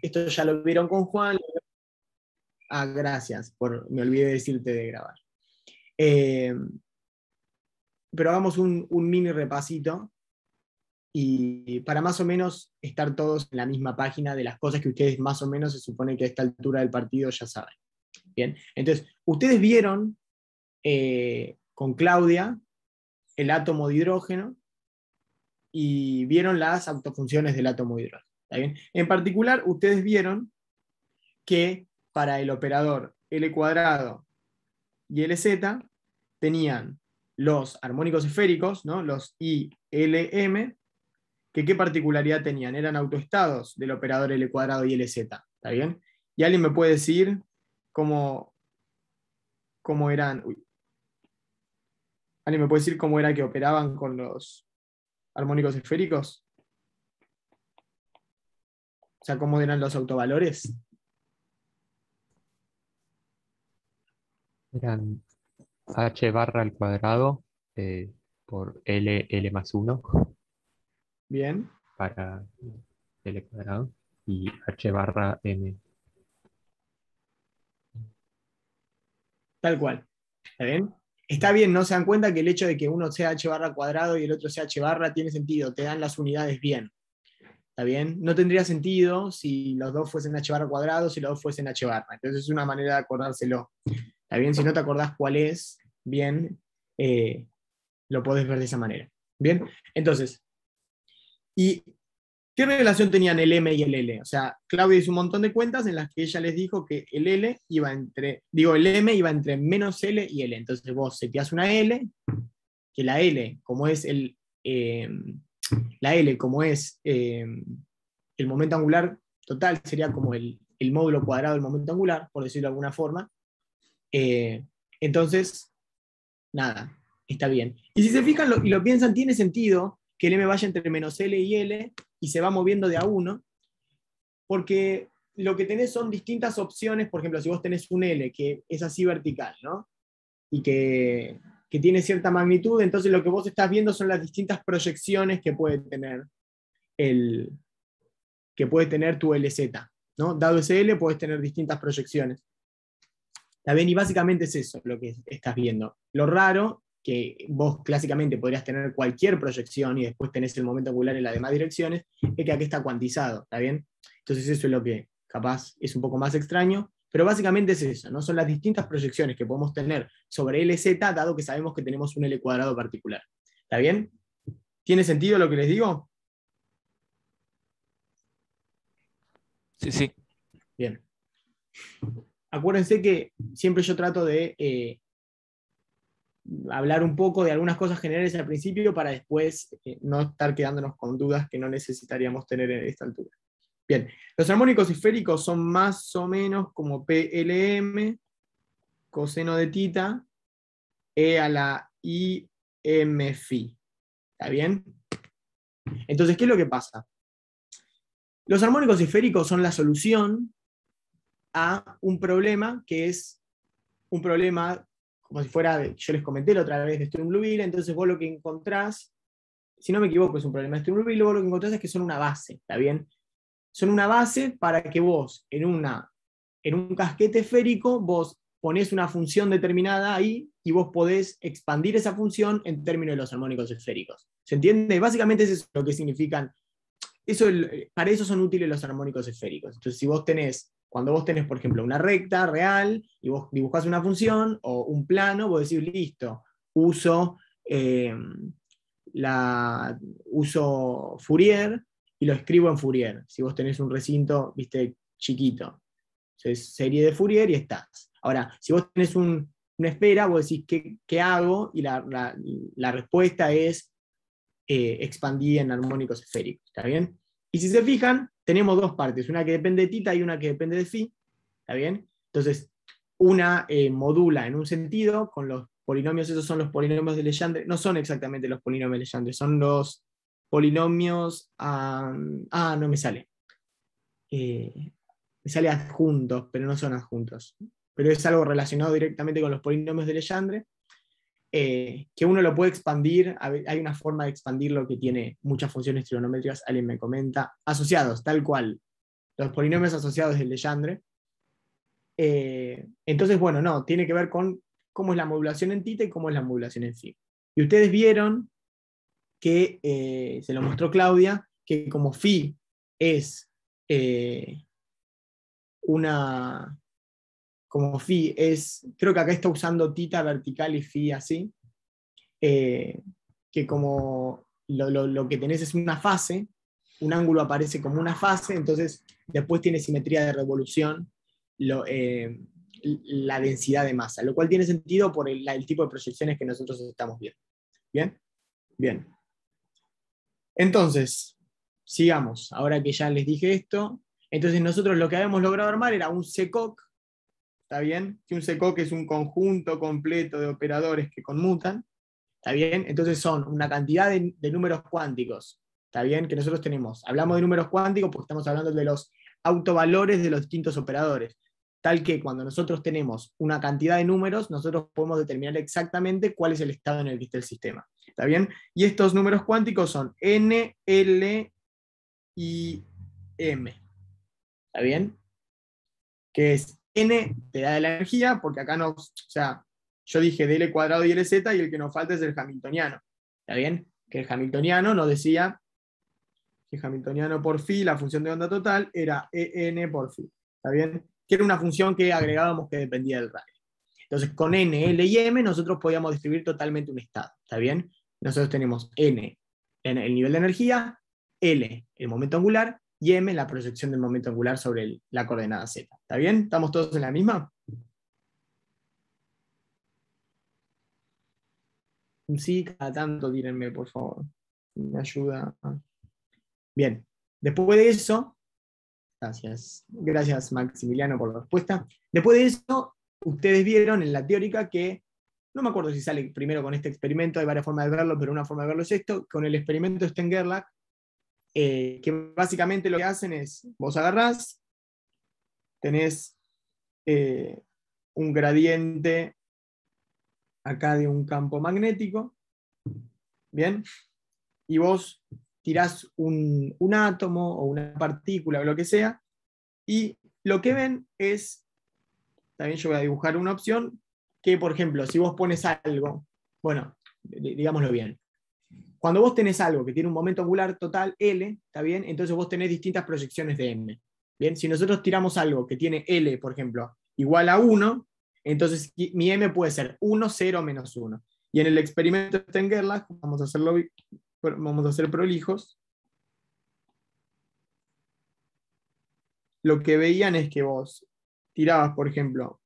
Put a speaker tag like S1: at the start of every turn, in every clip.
S1: Esto ya lo vieron con Juan. Ah, gracias, me olvidé de decirte de grabar. Pero hagamos un mini repasito y para más o menos estar todos en la misma página de las cosas que ustedes más o menos se supone que a esta altura del partido ya saben. Bien, entonces, ustedes vieron con Claudia el átomo de hidrógeno y vieron las autofunciones del átomo de hidrógeno. ¿Está bien? En particular, ustedes vieron que para el operador L cuadrado y LZ tenían los armónicos esféricos, ¿no? Los ILM, que qué particularidad tenían, eran autoestados del operador L cuadrado y LZ, ¿está bien? ¿Y alguien me puede decir cómo eran? ¿Alguien me puede decir cómo era que operaban con los armónicos esféricos? O sea, ¿cómo eran los autovalores?
S2: Eran h barra al cuadrado por L más 1
S1: Bien,
S2: para L cuadrado y h barra m.
S1: tal cual. ¿Está bien? Está bien, no se dan cuenta que el hecho de que uno sea h barra cuadrado y el otro sea h barra tiene sentido, te dan las unidades bien. ¿Está bien? No tendría sentido si los dos fuesen h barra cuadrado, si los dos fuesen h barra. Entonces es una manera de acordárselo. ¿Está bien? Si no te acordás cuál es, bien, lo podés ver de esa manera. Bien, entonces, ¿y qué relación tenían el M y el L? O sea, Claudia hizo un montón de cuentas en las que ella les dijo que el L iba entre, digo, el M iba entre menos L y L. Entonces vos seteás una L, que la L, como es la L, como es el momento angular total, sería como el módulo cuadrado del momento angular, por decirlo de alguna forma. Entonces, nada, está bien. Y si se fijan y lo piensan, tiene sentido que el M vaya entre menos L y L y se va moviendo de a uno, porque lo que tenés son distintas opciones. Por ejemplo, si vos tenés un L que es así vertical, ¿no? Y que tiene cierta magnitud, entonces lo que vos estás viendo son las distintas proyecciones que puede tener tu LZ, ¿no? Dado ese L, puedes tener distintas proyecciones. ¿Está bien? Y básicamente es eso lo que estás viendo. Lo raro, que vos clásicamente podrías tener cualquier proyección y después tenés el momento angular en las demás direcciones, es que aquí está cuantizado, ¿está bien? Entonces eso es lo que capaz es un poco más extraño, pero básicamente es eso, ¿no? Son las distintas proyecciones que podemos tener sobre LZ, dado que sabemos que tenemos un L cuadrado particular. ¿Está bien? ¿Tiene sentido lo que les digo?
S2: Sí, sí.
S1: Bien. Acuérdense que siempre yo trato de hablar un poco de algunas cosas generales al principio para después no estar quedándonos con dudas que no necesitaríamos tener en esta altura. Bien, los armónicos esféricos son más o menos como PLM, coseno de tita, E a la IM phi. ¿Está bien? Entonces, ¿qué es lo que pasa? Los armónicos esféricos son la solución a un problema que es un problema como si fuera, yo les comenté la otra vez de Sturm-Liouville, entonces vos lo que encontrás, si no me equivoco, es un problema de Sturm-Liouville, vos lo que encontrás es que son una base, ¿está bien? Son una base para que vos, en un casquete esférico, vos ponés una función determinada ahí y vos podés expandir esa función en términos de los armónicos esféricos. ¿Se entiende? Básicamente eso es lo que significan. Para eso son útiles los armónicos esféricos. Entonces, cuando vos tenés, por ejemplo, una recta real y vos dibujás una función o un plano, vos decís, listo, eh, uso Fourier y lo escribo en Fourier. Si vos tenés un recinto, viste, chiquito. Entonces, serie de Fourier y estás. Ahora, si vos tenés una esfera, vos decís, ¿qué hago? Y la respuesta es expandir en armónicos esféricos. ¿Está bien? Y si se fijan, tenemos dos partes, una que depende de tita y una que depende de phi. ¿Está bien? Entonces, una modula en un sentido con los polinomios, esos son los polinomios de Legendre, no son exactamente los polinomios de Legendre, son los polinomios, no me sale. Me sale adjuntos, pero no son adjuntos. Pero es algo relacionado directamente con los polinomios de Legendre, que uno lo puede expandir. Hay una forma de expandirlo que tiene muchas funciones trigonométricas, alguien me comenta, asociados, tal cual. los polinomios asociados del Legendre. Entonces, bueno, no, tiene que ver con cómo es la modulación en θ y cómo es la modulación en φ. Y ustedes vieron que se lo mostró Claudia, que como φ es como φ es, creo que acá está usando θ vertical y φ así, que como lo que tenés es una fase, un ángulo aparece como una fase, entonces después tiene simetría de revolución la densidad de masa, lo cual tiene sentido por el tipo de proyecciones que nosotros estamos viendo. ¿Bien? Bien. Entonces, sigamos. Ahora que ya les dije esto, entonces nosotros lo que habíamos logrado armar era un SECOC, ¿está bien? Que un SECOC es un conjunto completo de operadores que conmutan, ¿está bien? Entonces son una cantidad de números cuánticos, ¿está bien? Que nosotros tenemos. Hablamos de números cuánticos porque estamos hablando de los autovalores de los distintos operadores, tal que cuando nosotros tenemos una cantidad de números, nosotros podemos determinar exactamente cuál es el estado en el que está el sistema, ¿está bien? Y estos números cuánticos son n, l y m, ¿está bien? Que es n te da de la energía, porque acá no, o sea, yo dije dl cuadrado y lz, y el que nos falta es el hamiltoniano, ¿está bien? Que el hamiltoniano nos decía que el hamiltoniano por phi, la función de onda total, era en por phi, ¿está bien? Que era una función que agregábamos que dependía del radio. Entonces, con n, l y m, nosotros podíamos describir totalmente un estado, ¿está bien? Nosotros tenemos n, el nivel de energía, l, el momento angular, y m, la proyección del momento angular sobre la coordenada z. ¿Está bien? ¿Estamos todos en la misma? Un sí, cada tanto dírenme, por favor. Me ayuda. Bien. Después de eso, gracias Maximiliano por la respuesta. Después de eso, ustedes vieron en la teórica que, no me acuerdo si sale primero con este experimento, hay varias formas de verlo, pero una forma de verlo es esto, con el experimento Stern-Gerlach, que básicamente lo que hacen es, vos agarrás, tenés un gradiente acá de un campo magnético, ¿bien? Y vos tirás un átomo o una partícula o lo que sea, y lo que ven es, también yo voy a dibujar una opción, que por ejemplo, si vos pones algo, bueno, digámoslo bien, cuando vos tenés algo que tiene un momento angular total L, ¿está bien? Entonces vos tenés distintas proyecciones de M. Bien, si nosotros tiramos algo que tiene L, por ejemplo, igual a 1, entonces mi M puede ser 1, 0, menos 1. Y en el experimento de Stern-Gerlach, vamos a hacer prolijos, lo que veían es que vos tirabas, por ejemplo,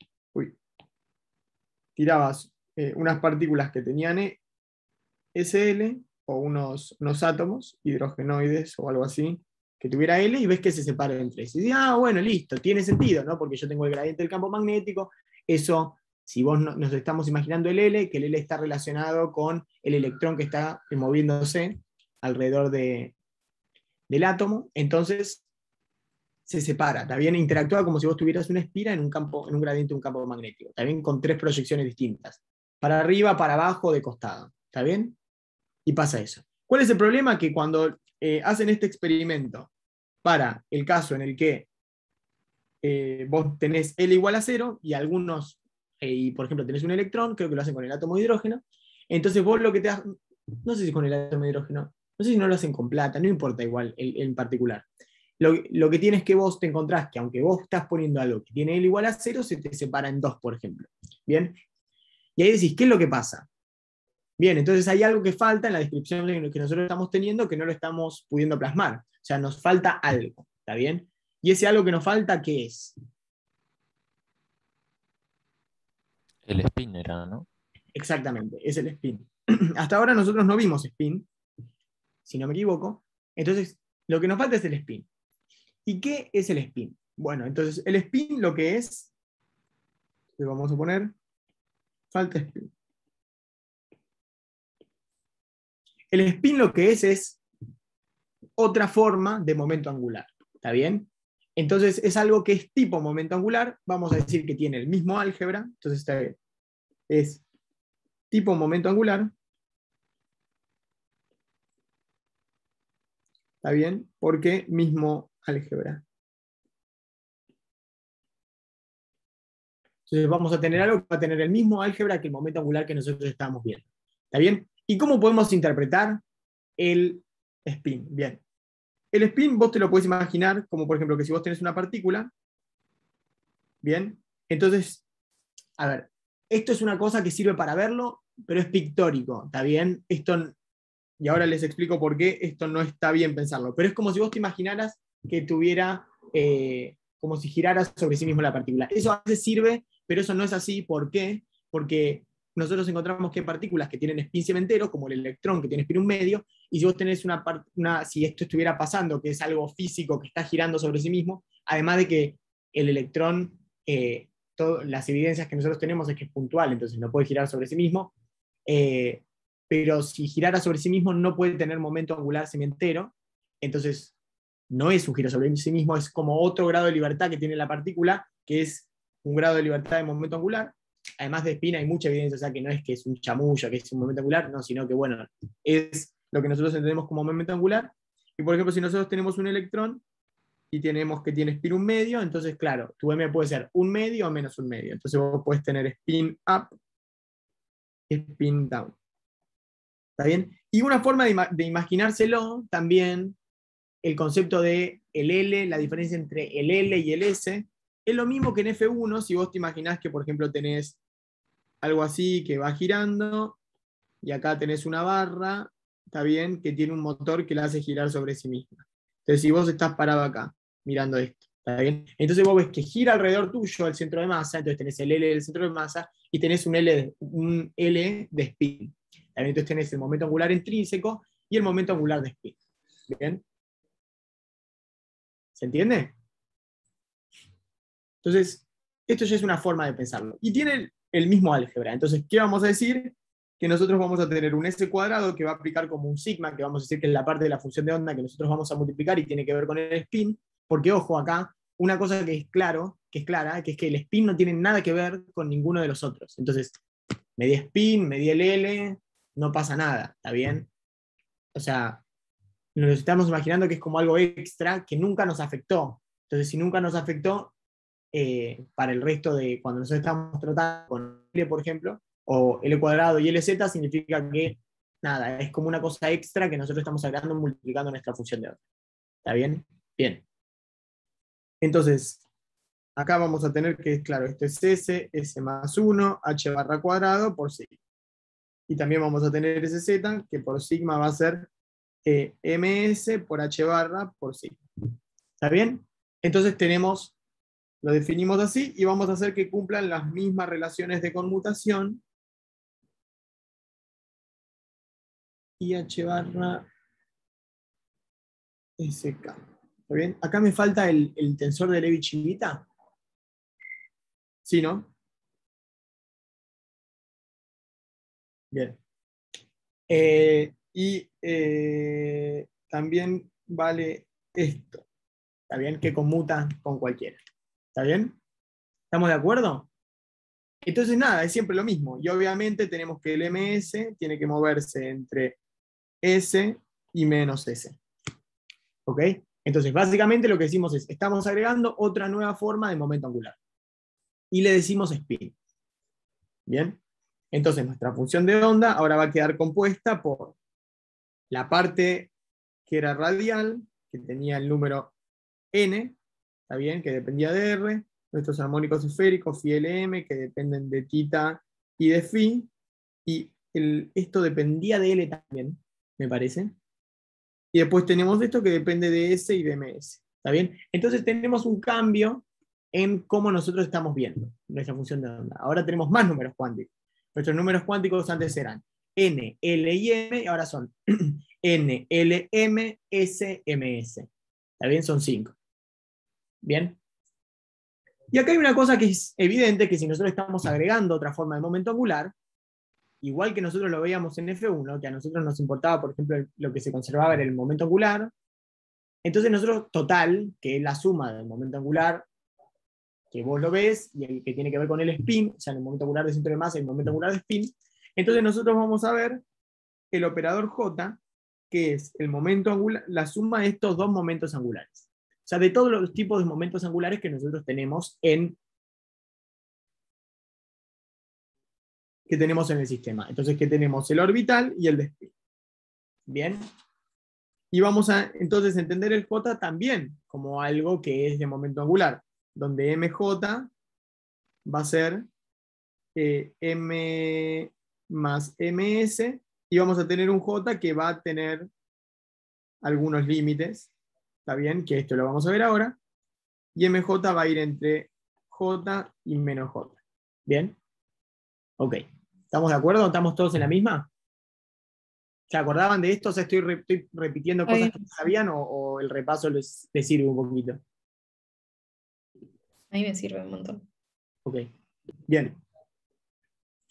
S1: tirabas unas partículas que tenían SL, o unos átomos, hidrogenoides o algo así, que tuviera L, y ves que se separan entre sí. Y dices, bueno, listo, tiene sentido, ¿no? Porque yo tengo el gradiente del campo magnético, eso, si vos nos estamos imaginando el L, que el L está relacionado con el electrón que está moviéndose alrededor del átomo, entonces se separa, también interactúa como si vos tuvieras una espira en un gradiente de un campo magnético, también con tres proyecciones distintas, para arriba, para abajo, de costado, ¿está bien? Y pasa eso. ¿Cuál es el problema? Que cuando hacen este experimento para el caso en el que vos tenés L igual a 0 y algunos, y por ejemplo tenés un electrón, creo que lo hacen con el átomo de hidrógeno, entonces vos lo que te das, no sé si con el átomo de hidrógeno, no sé si no lo hacen con plata, no importa igual en particular. Lo que tienes que vos te encontrás que aunque vos estás poniendo algo que tiene L igual a 0, se te separa en 2, por ejemplo. ¿Bien? Y ahí decís, ¿qué es lo que pasa? Bien, entonces hay algo que falta en la descripción que nosotros estamos teniendo que no lo estamos pudiendo plasmar. O sea, nos falta algo, ¿está bien? Y ese algo que nos falta, ¿qué es?
S3: El spin era, ¿no?
S1: Exactamente, es el spin. Hasta ahora nosotros no vimos spin, si no me equivoco. Entonces, lo que nos falta es el spin. ¿Y qué es el spin? Bueno, entonces el spin lo que es, le vamos a poner, falta spin. El spin lo que es otra forma de momento angular, ¿está bien? Entonces es algo que es tipo momento angular, vamos a decir que tiene el mismo álgebra, entonces está bien. Es tipo momento angular, ¿está bien? Porque mismo álgebra. Entonces vamos a tener algo que va a tener el mismo álgebra que el momento angular que nosotros estamos viendo. ¿Está bien? ¿Y cómo podemos interpretar el spin? Bien. El spin vos te lo puedes imaginar como, por ejemplo, que si vos tenés una partícula, bien, entonces, a ver, esto es una cosa que sirve para verlo, pero es pictórico, ¿está bien? Esto, y ahora les explico por qué esto no está bien pensarlo, pero es como si vos te imaginaras que tuviera, como si girara sobre sí mismo la partícula. Eso a veces sirve, pero eso no es así. ¿Por qué? Porque nosotros encontramos que hay partículas que tienen spin cementero, como el electrón que tiene spin 1 medio, y si vos tenés si esto estuviera pasando, que es algo físico que está girando sobre sí mismo, además de que el electrón, las evidencias que nosotros tenemos es que es puntual, entonces no puede girar sobre sí mismo, pero si girara sobre sí mismo no puede tener momento angular semientero, entonces no es un giro sobre sí mismo, es como otro grado de libertad que tiene la partícula, que es un grado de libertad de momento angular. Además de spin hay mucha evidencia, o sea que no es que es un chamullo, que es un momento angular, no, sino que bueno, es lo que nosotros entendemos como momento angular. Y por ejemplo, si nosotros tenemos un electrón y tenemos que tiene spin 1 medio, entonces claro, tu M puede ser 1 medio o menos 1 medio. Entonces vos podés tener spin up y spin down. ¿Está bien? Y una forma de imaginárselo también, el concepto de el L, la diferencia entre el L y el S, es lo mismo que en F1, si vos te imaginás que, por ejemplo, tenés algo así que va girando, y acá tenés una barra, está bien, que tiene un motor que la hace girar sobre sí misma. Entonces, si vos estás parado acá, mirando esto, ¿está bien? Entonces vos ves que gira alrededor tuyo el centro de masa, entonces tenés el L del centro de masa, y tenés un L de spin. ¿Está bien? Entonces tenés el momento angular intrínseco y el momento angular de spin. ¿Bien? ¿Se entiende? Entonces, esto ya es una forma de pensarlo. Y tiene el mismo álgebra. Entonces, ¿qué vamos a decir? Que nosotros vamos a tener un S cuadrado que va a aplicar como un sigma, que vamos a decir que es la parte de la función de onda que nosotros vamos a multiplicar y tiene que ver con el spin, porque ojo acá, una cosa que es clara, que es que el spin no tiene nada que ver con ninguno de los otros. Entonces, me di spin, me di el L, no pasa nada, ¿está bien? O sea, nos estamos imaginando que es como algo extra que nunca nos afectó. Entonces, si nunca nos afectó, para el resto de cuando nosotros estamos tratando con L, por ejemplo, o L cuadrado y LZ, significa que nada, es como una cosa extra que nosotros estamos agregando multiplicando nuestra función de onda. ¿Está bien? Bien. Entonces, acá vamos a tener que, claro, esto es S más 1, H barra cuadrado por sigma. Y también vamos a tener SZ, que por sigma va a ser MS por H barra por sigma. ¿Está bien? Entonces lo definimos así y vamos a hacer que cumplan las mismas relaciones de conmutación. Y H barra SK. ¿Está bien? Acá me falta el tensor de Levi-Civita. ¿Sí, no? Bien. También vale esto. ¿Está bien? Que conmuta con cualquiera. ¿Está bien? ¿Estamos de acuerdo? Entonces nada, es siempre lo mismo. Y obviamente tenemos que el MS tiene que moverse entre S y menos S. ¿Ok? Entonces, básicamente lo que decimos es, estamos agregando otra nueva forma de momento angular. Y le decimos spin. ¿Bien? Entonces, nuestra función de onda ahora va a quedar compuesta por la parte que era radial, que tenía el número n, ¿está bien? Que dependía de r, nuestros armónicos esféricos, phi Lm, que dependen de tita y de phi, y esto dependía de L también, me parece. Y después tenemos esto que depende de S y de MS. ¿Está bien? Entonces tenemos un cambio en cómo nosotros estamos viendo nuestra función de onda. Ahora tenemos más números cuánticos. Nuestros números cuánticos antes eran N, L y M, y ahora son N, L, M, S, MS. ¿Está bien? Son 5. ¿Bien? Y acá hay una cosa que es evidente, que si nosotros estamos agregando otra forma de momento angular, igual que nosotros lo veíamos en F1, que a nosotros nos importaba, por ejemplo, lo que se conservaba era el momento angular, entonces nosotros, total, que es la suma del momento angular, que vos lo ves, y el que tiene que ver con el spin, o sea, el momento angular de centro de masa y el momento angular de spin, entonces nosotros vamos a ver el operador J, que es el momento angular, la suma de estos dos momentos angulares. O sea, de todos los tipos de momentos angulares que nosotros tenemos en que tenemos en el sistema. Entonces, que tenemos el orbital y el de spin. Bien. Y vamos a entonces entender el J también como algo que es de momento angular, donde mj va a ser m más ms, y vamos a tener un J que va a tener algunos límites, ¿está bien? Que esto lo vamos a ver ahora, y mj va a ir entre J y menos J. ¿Bien? Ok. ¿Estamos de acuerdo? ¿Estamos todos en la misma? ¿Se acordaban de esto? O sea, estoy repitiendo
S4: Está
S1: cosas
S4: bien.
S1: que sabían o el repaso les sirve un poquito.
S4: A mí me sirve un montón.
S1: Ok. Bien.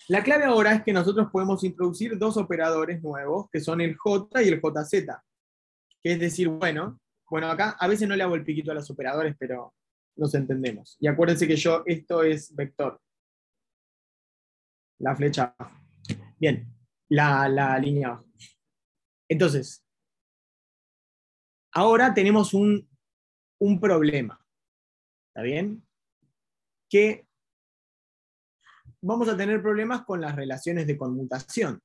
S1: La clave ahora es que nosotros podemos introducir dos operadores nuevos, que son el J y el JZ. Que es decir, bueno, acá a veces no le hago el piquito a los operadores, pero nos entendemos. Y acuérdense que esto es vector. La flecha abajo. Bien, la línea abajo. Entonces, ahora tenemos un problema. ¿Está bien? Que vamos a tener problemas con las relaciones de conmutación.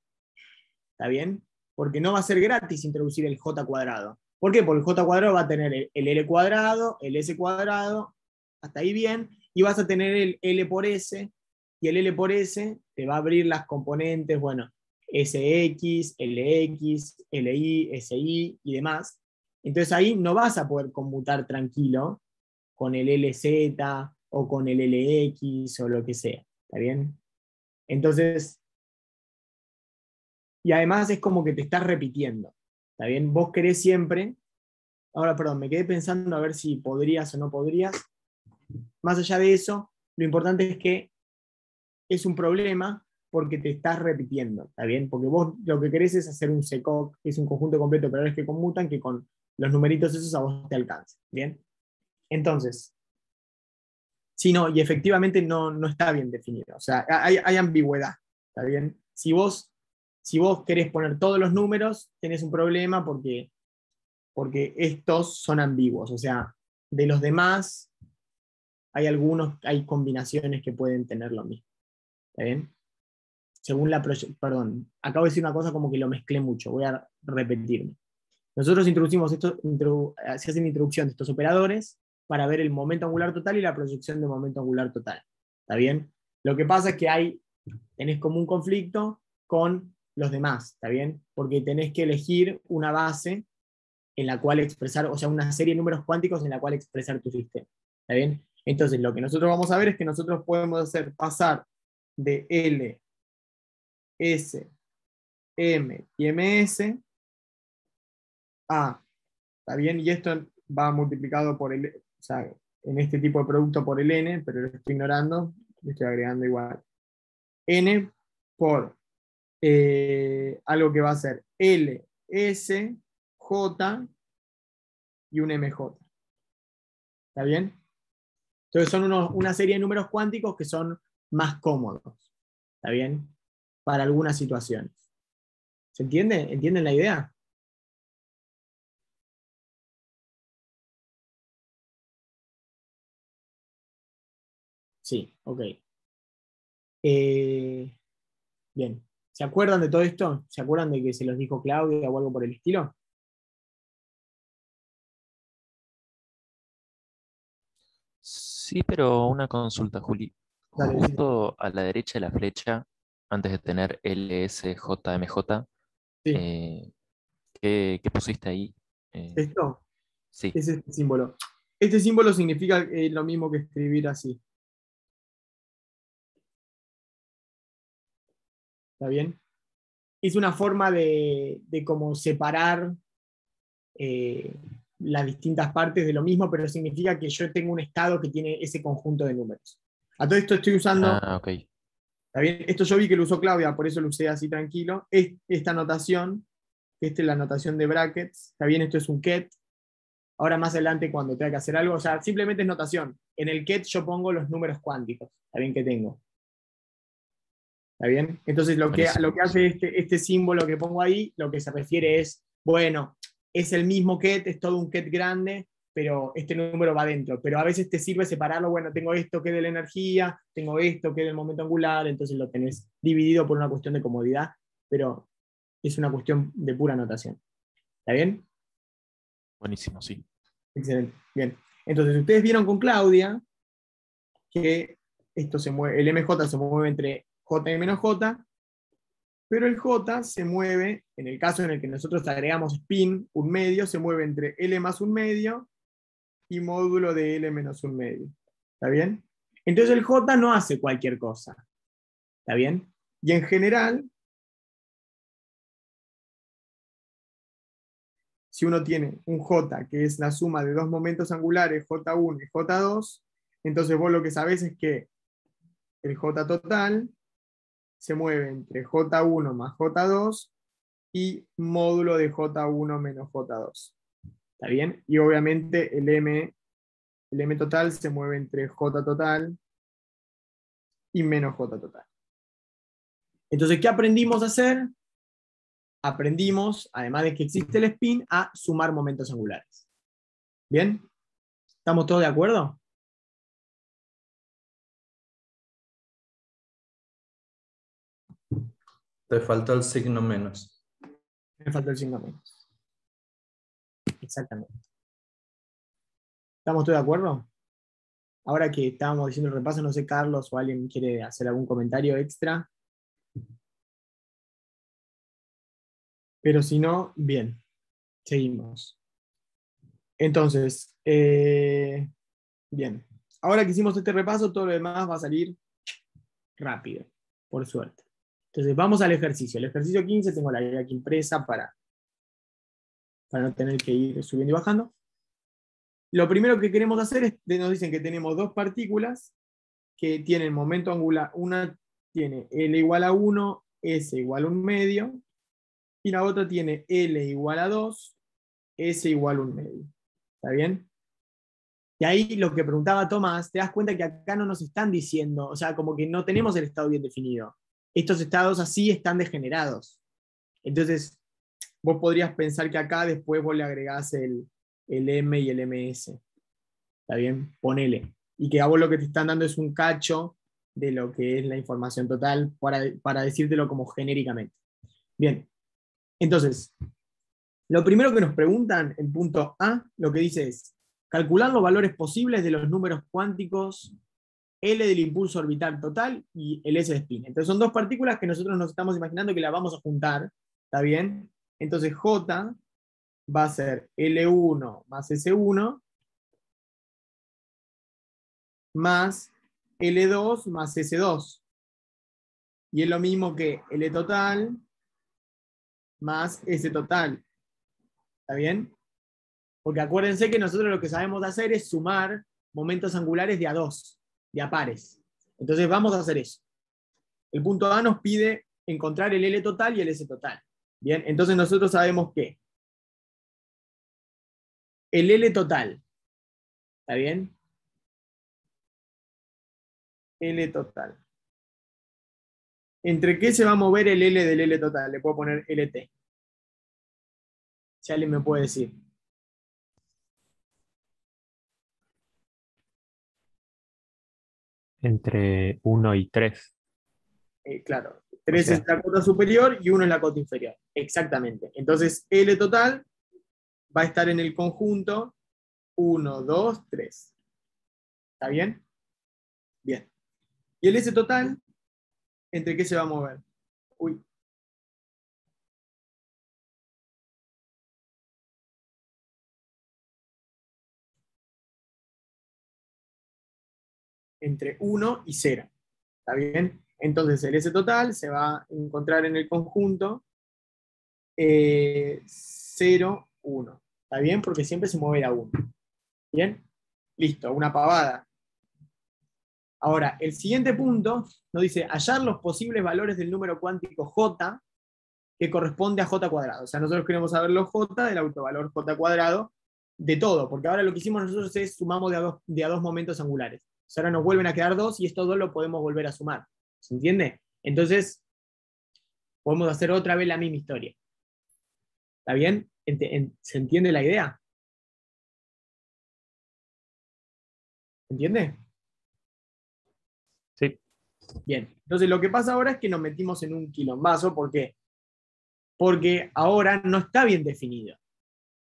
S1: ¿Está bien? Porque no va a ser gratis introducir el j cuadrado. ¿Por qué? Porque el j cuadrado va a tener el l cuadrado, el s cuadrado, hasta ahí bien, y vas a tener el l por s, y el l por s te va a abrir las componentes, bueno, sx, lx, li, si y demás. Entonces ahí no vas a poder conmutar tranquilo con el lz o con el lx o lo que sea. ¿Está bien? Entonces, y además es como que te estás repitiendo. ¿Está bien? Vos querés siempre. Ahora, perdón, me quedé pensando a ver si podrías o no podrías. Más allá de eso, lo importante es que es un problema porque te estás repitiendo. ¿Está bien? Porque vos lo que querés es hacer un SECOC, que es un conjunto completo de operadores que conmutan, que con los numeritos esos a vos te alcanza. ¿Bien? Entonces, sí, no, y efectivamente no está bien definido. O sea, hay ambigüedad. ¿Está bien? Si vos querés poner todos los números, tenés un problema porque estos son ambiguos. O sea, de los demás, hay combinaciones que pueden tener lo mismo. ¿Está bien? Según perdón, acabo de decir una cosa como que lo mezclé mucho, voy a repetirme. Nosotros introducimos se hace una introducción de estos operadores para ver el momento angular total y la proyección de momento angular total. ¿Está bien? Lo que pasa es que tenés como un conflicto con los demás, ¿está bien? Porque tenés que elegir una base en la cual expresar, o sea, una serie de números cuánticos en la cual expresar tu sistema. ¿Está bien? Entonces, lo que nosotros vamos a ver es que nosotros podemos hacer pasar de L, S, M y MS a, ¿está bien? Y esto va multiplicado por o sea, en este tipo de producto por el N, pero lo estoy ignorando, lo estoy agregando igual. N por algo que va a ser L, S, J y un MJ. ¿Está bien? Entonces son una serie de números cuánticos que son más cómodos. ¿Está bien? Para algunas situaciones. ¿Se entiende? ¿Entienden la idea? Sí, ok. Bien. ¿Se acuerdan de todo esto? ¿Se acuerdan de que se los dijo Claudia o algo por el estilo?
S3: Sí, pero una consulta, Juli.
S1: Dale, decime.
S3: Justo a la derecha de la flecha, antes de tener LSJMJ,
S1: Sí,
S3: eh, ¿qué pusiste ahí? Eh,
S1: esto
S3: sí.
S1: es este símbolo. Este símbolo significa lo mismo que escribir así. ¿Está bien? Es una forma de como separar eh, las distintas partes de lo mismo, pero significa que yo tengo un estado que tiene ese conjunto de números. A todo esto estoy usando,
S3: Ah, ok.
S1: ¿está bien? Esto yo vi que lo usó Claudia, por eso lo usé así tranquilo. Esta notación, esta es la notación de brackets, ¿está bien? Esto es un ket. Ahora más adelante cuando tenga que hacer algo, o sea, simplemente es notación. En el ket yo pongo los números cuánticos, ¿está bien? Que tengo. ¿Está bien? Entonces lo que
S3: Buenísimo.
S1: hace este símbolo que pongo ahí, lo que se refiere es, bueno, es el mismo ket, es todo un ket grande, pero este número va dentro. Pero a veces te sirve separarlo, bueno, tengo esto que es de la energía, tengo esto que es del momento angular, entonces lo tenés dividido por una cuestión de comodidad, pero es una cuestión de pura notación. ¿Está bien?
S3: Buenísimo, sí.
S1: Excelente. Bien. Entonces, ustedes vieron con Claudia que esto se mueve, el MJ se mueve entre J y menos J, pero el J se mueve, en el caso en el que nosotros agregamos spin, un medio, se mueve entre L más un medio y módulo de L menos un medio. ¿Está bien? Entonces el J no hace cualquier cosa. ¿Está bien? Y en general, si uno tiene un J, que es la suma de dos momentos angulares, J1 y J2, entonces vos lo que sabés es que el J total se mueve entre J1 más J2 y módulo de J1 menos J2. ¿Está bien? Y obviamente el M total se mueve entre J total y menos J total. Entonces, ¿qué aprendimos a hacer? Aprendimos, además de que existe el spin, a sumar momentos angulares. ¿Bien? ¿Estamos todos de acuerdo?
S4: Te falta el signo menos.
S1: Me falta el signo menos. Exactamente. ¿Estamos todos de acuerdo? Ahora que estábamos diciendo el repaso, no sé, Carlos o alguien quiere hacer algún comentario extra. Pero si no, bien. Seguimos. Entonces, bien. Ahora que hicimos este repaso, todo lo demás va a salir rápido, por suerte. Entonces, vamos al ejercicio. El ejercicio 15, tengo la guía aquí impresa para no tener que ir subiendo y bajando. Lo primero que queremos hacer es, nos dicen que tenemos dos partículas que tienen momento angular. Una tiene L igual a 1, S igual a 1 medio, y la otra tiene L igual a 2, S igual a 1 medio. ¿Está bien? Y ahí lo que preguntaba Tomás, te das cuenta que acá no nos están diciendo, o sea, como que no tenemos el estado bien definido. Estos estados así están degenerados. Entonces, vos podrías pensar que acá después vos le agregás el M y el MS. ¿Está bien? Ponele. Y que a vos lo que te están dando es un cacho de lo que es la información total para decírtelo como genéricamente. Bien. Entonces, lo primero que nos preguntan en punto A, lo que dice es, calcular los valores posibles de los números cuánticos L del impulso orbital total y el S de spin. Entonces son dos partículas que nosotros nos estamos imaginando que las vamos a juntar. ¿Está bien? Entonces J va a ser L1 más S1 más L2 más S2. Y es lo mismo que L total más S total. ¿Está bien? Porque acuérdense que nosotros lo que sabemos hacer es sumar momentos angulares de a dos, de a pares. Entonces vamos a hacer eso. El punto A nos pide encontrar el L total y el S total. Bien, entonces nosotros sabemos que el L total, ¿está bien? L total. ¿Entre qué se va a mover el L del L total? Le puedo poner LT. Si alguien me puede decir.
S2: Entre 1 y 3.
S1: Claro, 3
S2: sea,
S1: es la cota superior y 1 es la cota inferior. Exactamente. Entonces, L total va a estar en el conjunto 1, 2, 3. ¿Está bien? Bien. ¿Y el S total? ¿Entre qué se va a mover? Uy. Entre 1 y 0. ¿Está bien? Entonces el S total se va a encontrar en el conjunto 0, 1. ¿Está bien? Porque siempre se mueve a 1. ¿Bien? Listo, una pavada. Ahora, el siguiente punto nos dice hallar los posibles valores del número cuántico J que corresponde a J cuadrado. O sea, nosotros queremos saber los J del autovalor J cuadrado de todo, porque ahora lo que hicimos nosotros es sumamos de a dos momentos angulares. O sea, ahora nos vuelven a quedar dos y estos dos lo podemos volver a sumar. ¿Se entiende? Entonces, podemos hacer otra vez la misma historia. ¿Está bien? ¿Se entiende la idea? ¿Entiende?
S2: Sí.
S1: Bien. Entonces lo que pasa ahora es que nos metimos en un quilombazo. ¿Por qué? Porque ahora no está bien definido.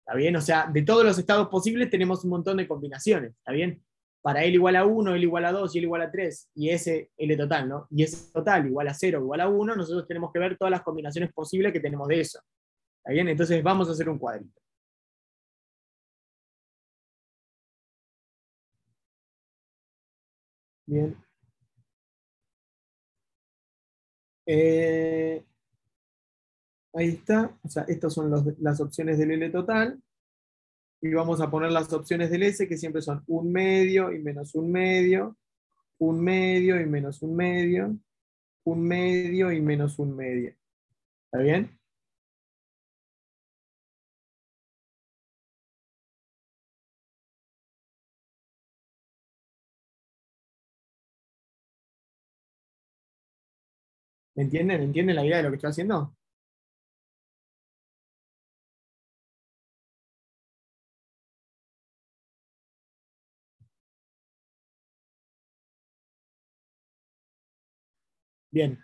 S1: ¿Está bien? O sea, de todos los estados posibles tenemos un montón de combinaciones. ¿Está bien? Para L igual a 1, L igual a 2 y L igual a 3, y ese L total, ¿no? Y ese total igual a 0 igual a 1, nosotros tenemos que ver todas las combinaciones posibles que tenemos de eso. ¿Está bien? Entonces vamos a hacer un cuadrito. Bien. Ahí está. O sea, estas son las opciones del L total. Y vamos a poner las opciones del S, que siempre son 1/2 y menos 1/2, 1/2 y menos 1/2, 1/2 y menos 1/2. ¿Está bien? ¿Me entienden? ¿Entienden la idea de lo que estoy haciendo? Bien.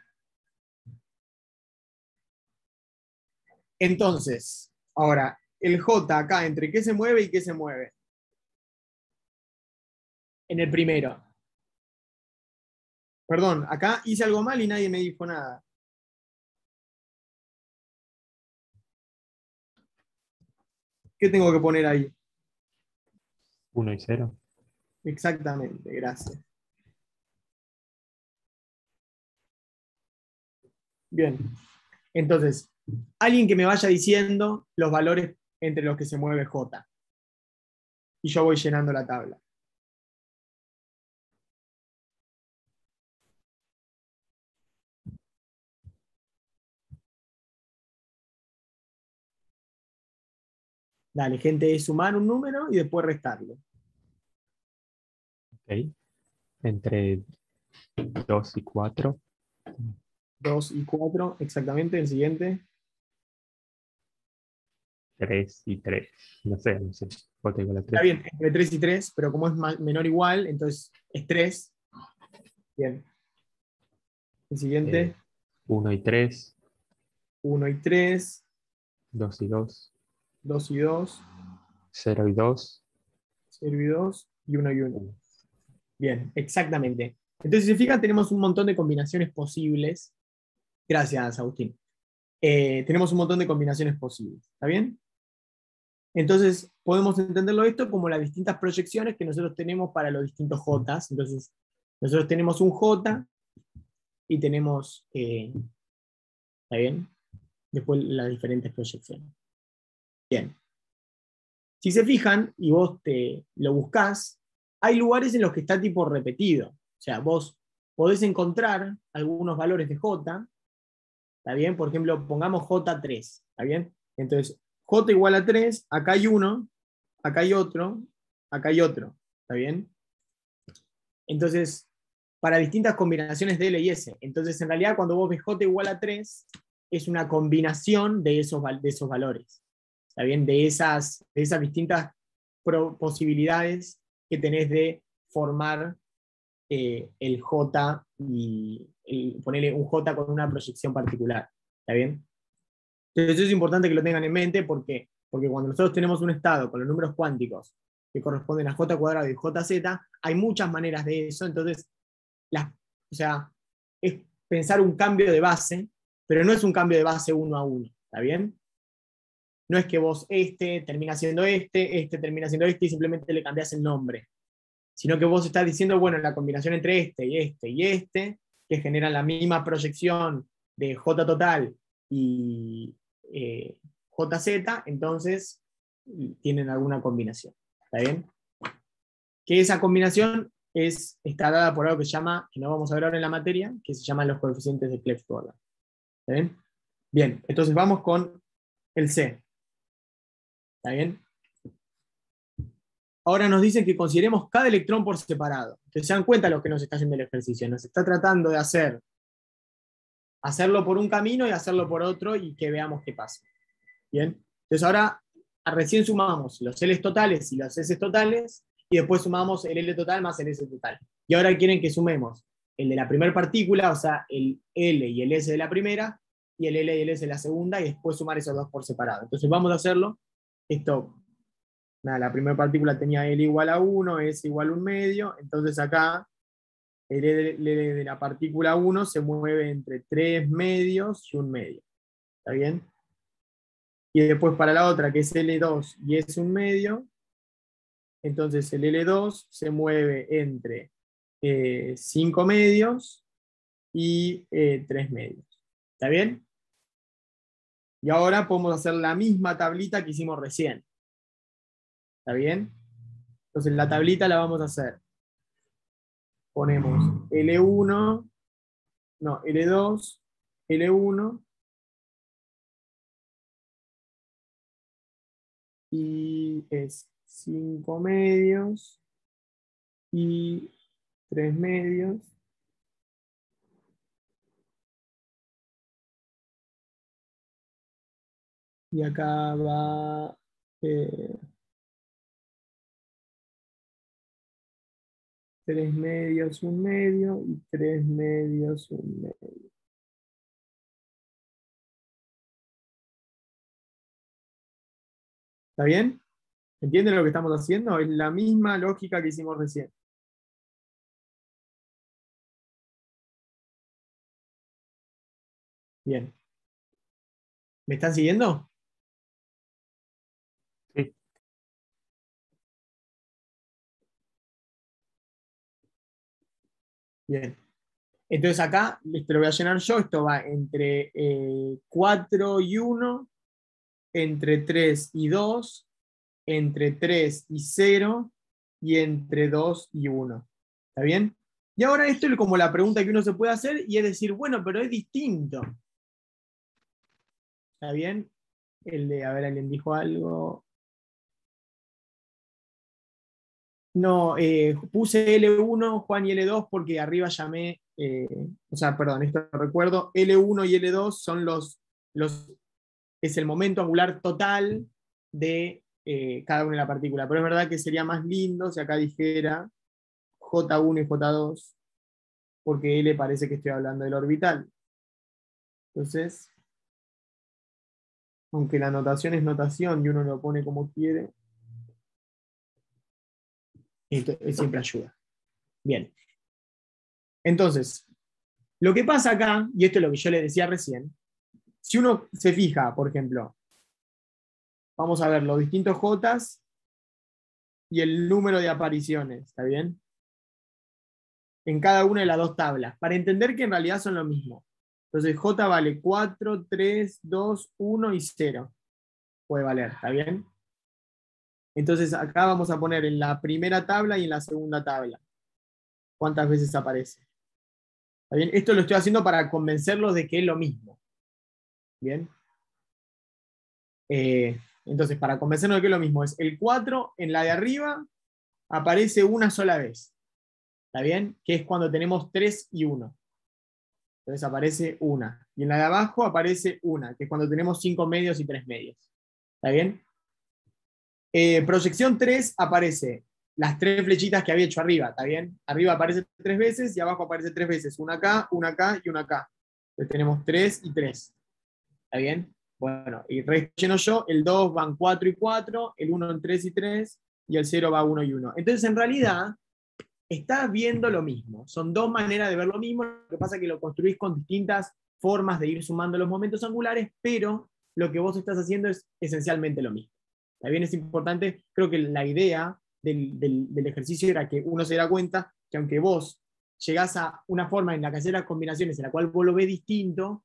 S1: Entonces, ahora, el J acá, ¿entre qué se mueve y qué se mueve? En el primero. Perdón, acá hice algo mal y nadie me dijo nada. ¿Qué tengo que poner ahí?
S2: 1 y 0.
S1: Exactamente, gracias. Bien. Entonces, alguien que me vaya diciendo los valores entre los que se mueve J. Y yo voy llenando la tabla. Dale, gente, es sumar un número y después restarlo.
S2: Ok. Entre 2 y 4.
S1: 2 y 4, exactamente. El siguiente.
S2: 3 y 3. No sé. J igual a
S1: Está
S2: 3.
S1: bien, entre 3 y 3, pero como es menor o igual, entonces es 3. Bien. El siguiente.
S2: 1 y 3.
S1: 1 y 3.
S2: 2 y 2.
S1: 2 y 2.
S2: 0 y 2.
S1: 0 y 2. Y 1 y 1. Bien, exactamente. Entonces, si se fijan, tenemos un montón de combinaciones posibles. Gracias, Agustín. Tenemos un montón de combinaciones posibles. ¿Está bien? Entonces, podemos entenderlo esto como las distintas proyecciones que nosotros tenemos para los distintos J. Entonces, nosotros tenemos un J y tenemos, ¿está bien? Después las diferentes proyecciones. Bien. Si se fijan y vos lo buscás, hay lugares en los que está tipo repetido. O sea, vos podés encontrar algunos valores de J, ¿está bien? Por ejemplo, pongamos J3, ¿está bien? Entonces, J igual a 3, acá hay uno, acá hay otro, acá hay otro, ¿está bien? Entonces, para distintas combinaciones de L y S. Entonces, en realidad, cuando vos ves J igual a 3, es una combinación de esos valores. ¿Está bien? De esas distintas posibilidades que tenés de formar el J y ponerle un J con una proyección particular. ¿Está bien? Entonces, eso es importante que lo tengan en mente porque cuando nosotros tenemos un estado con los números cuánticos que corresponden a J cuadrado y JZ, hay muchas maneras de eso. Entonces, o sea, es pensar un cambio de base, pero no es un cambio de base 1 a 1. ¿Está bien? No es que vos termina siendo termina siendo y simplemente le cambiás el nombre. Sino que vos estás diciendo, bueno, la combinación entre y que generan la misma proyección de J total y JZ, entonces tienen alguna combinación. ¿Está bien? Que esa combinación está dada por algo que se llama, que no vamos a ver ahora en la materia, que se llaman los coeficientes de Clebsch-Gordan. ¿Está bien? Bien, entonces vamos con el C. ¿Está bien? Ahora nos dicen que consideremos cada electrón por separado. Entonces se dan cuenta lo que nos está haciendo el ejercicio. Nos está tratando de hacerlo por un camino y hacerlo por otro y que veamos qué pasa. Bien. Entonces ahora recién sumamos los L's totales y los S totales y después sumamos el L total más el S total. Y ahora quieren que sumemos el de la primera partícula, o sea, el L y el S de la primera, y el L y el S de la segunda, y después sumar esos dos por separado. Entonces vamos a hacerlo. Esto, nada, la primera partícula tenía L igual a 1, S igual a 1 medio, entonces acá el L de la partícula 1 se mueve entre 3 medios y 1 medio. ¿Está bien? Y después para la otra, que es L2 y es 1 medio, entonces el L2 se mueve entre 5 medios y 3 medios. ¿Está bien? Y ahora podemos hacer la misma tablita que hicimos recién. ¿Está bien? Entonces la tablita la vamos a hacer. Ponemos L1, no, L2, L1, y es 5 medios y 3 medios. Y acá va 3 medios, 1 medio, y 3 medios, 1 medio. ¿Está bien? ¿Entienden lo que estamos haciendo? Es la misma lógica que hicimos recién. Bien. ¿Me están siguiendo?
S2: Sí.
S1: Bien. Entonces acá, esto lo voy a llenar yo, esto va entre 4 y 1, entre 3 y 2, entre 3 y 0, y entre 2 y 1. ¿Está bien? Y ahora esto es como la pregunta que uno se puede hacer, y es decir, bueno, pero es distinto. ¿Está bien? A ver, alguien dijo algo. No, puse L1, Juan, y L2 porque arriba llamé, o sea, perdón, esto lo recuerdo, L1 y L2 son es el momento angular total de cada una de las partículas. Pero es verdad que sería más lindo si acá dijera J1 y J2, porque L parece que estoy hablando del orbital. Entonces, aunque la notación es notación y uno lo pone como quiere, esto siempre ayuda. Bien. Entonces, lo que pasa acá, y esto es lo que yo le decía recién, si uno se fija, por ejemplo, vamos a ver los distintos Jotas y el número de apariciones, ¿está bien? En cada una de las dos tablas, para entender que en realidad son lo mismo. Entonces J vale 4, 3, 2, 1 y 0. Puede valer, ¿está bien? Entonces acá vamos a poner en la primera tabla y en la segunda tabla cuántas veces aparece. ¿Está bien? Esto lo estoy haciendo para convencerlos de que es lo mismo. ¿Bien? Entonces, para convencernos de que es lo mismo, es el 4 en la de arriba aparece una sola vez. ¿Está bien? Que es cuando tenemos 3 y 1. Entonces aparece una. Y en la de abajo aparece una, que es cuando tenemos 5 medios y 3 medios. ¿Está bien? Proyección 3 aparece las 3 flechitas que había hecho arriba. ¿Está bien? Arriba aparece 3 veces y abajo aparece 3 veces. Una acá y una acá. Entonces tenemos 3 y 3. ¿Está bien? Bueno, y relleno yo, el 2 van 4 y 4, el 1 en 3 y 3, y el 0 va 1 y 1. Entonces, en realidad, estás viendo lo mismo. Son dos maneras de ver lo mismo. Lo que pasa es que lo construís con distintas formas de ir sumando los momentos angulares, pero lo que vos estás haciendo es esencialmente lo mismo. ¿Está bien? Es importante, creo que la idea del ejercicio era que uno se diera cuenta que aunque vos llegás a una forma en la que hacer las combinaciones en la cual vos lo ves distinto,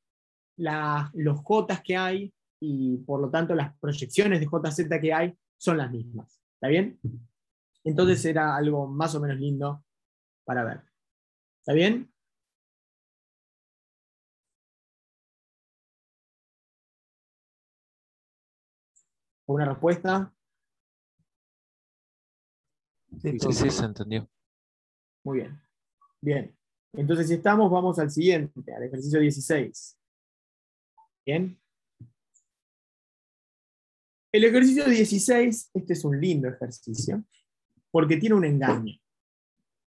S1: los J que hay y por lo tanto las proyecciones de JZ que hay son las mismas. ¿Está bien? Entonces era algo más o menos lindo para ver. ¿Está bien? ¿Una respuesta?
S3: Sí, sí, se entendió.
S1: Muy bien. Bien. Entonces, si estamos, vamos al siguiente, al ejercicio 16. Bien. El ejercicio 16, este es un lindo ejercicio. porque tiene un engaño.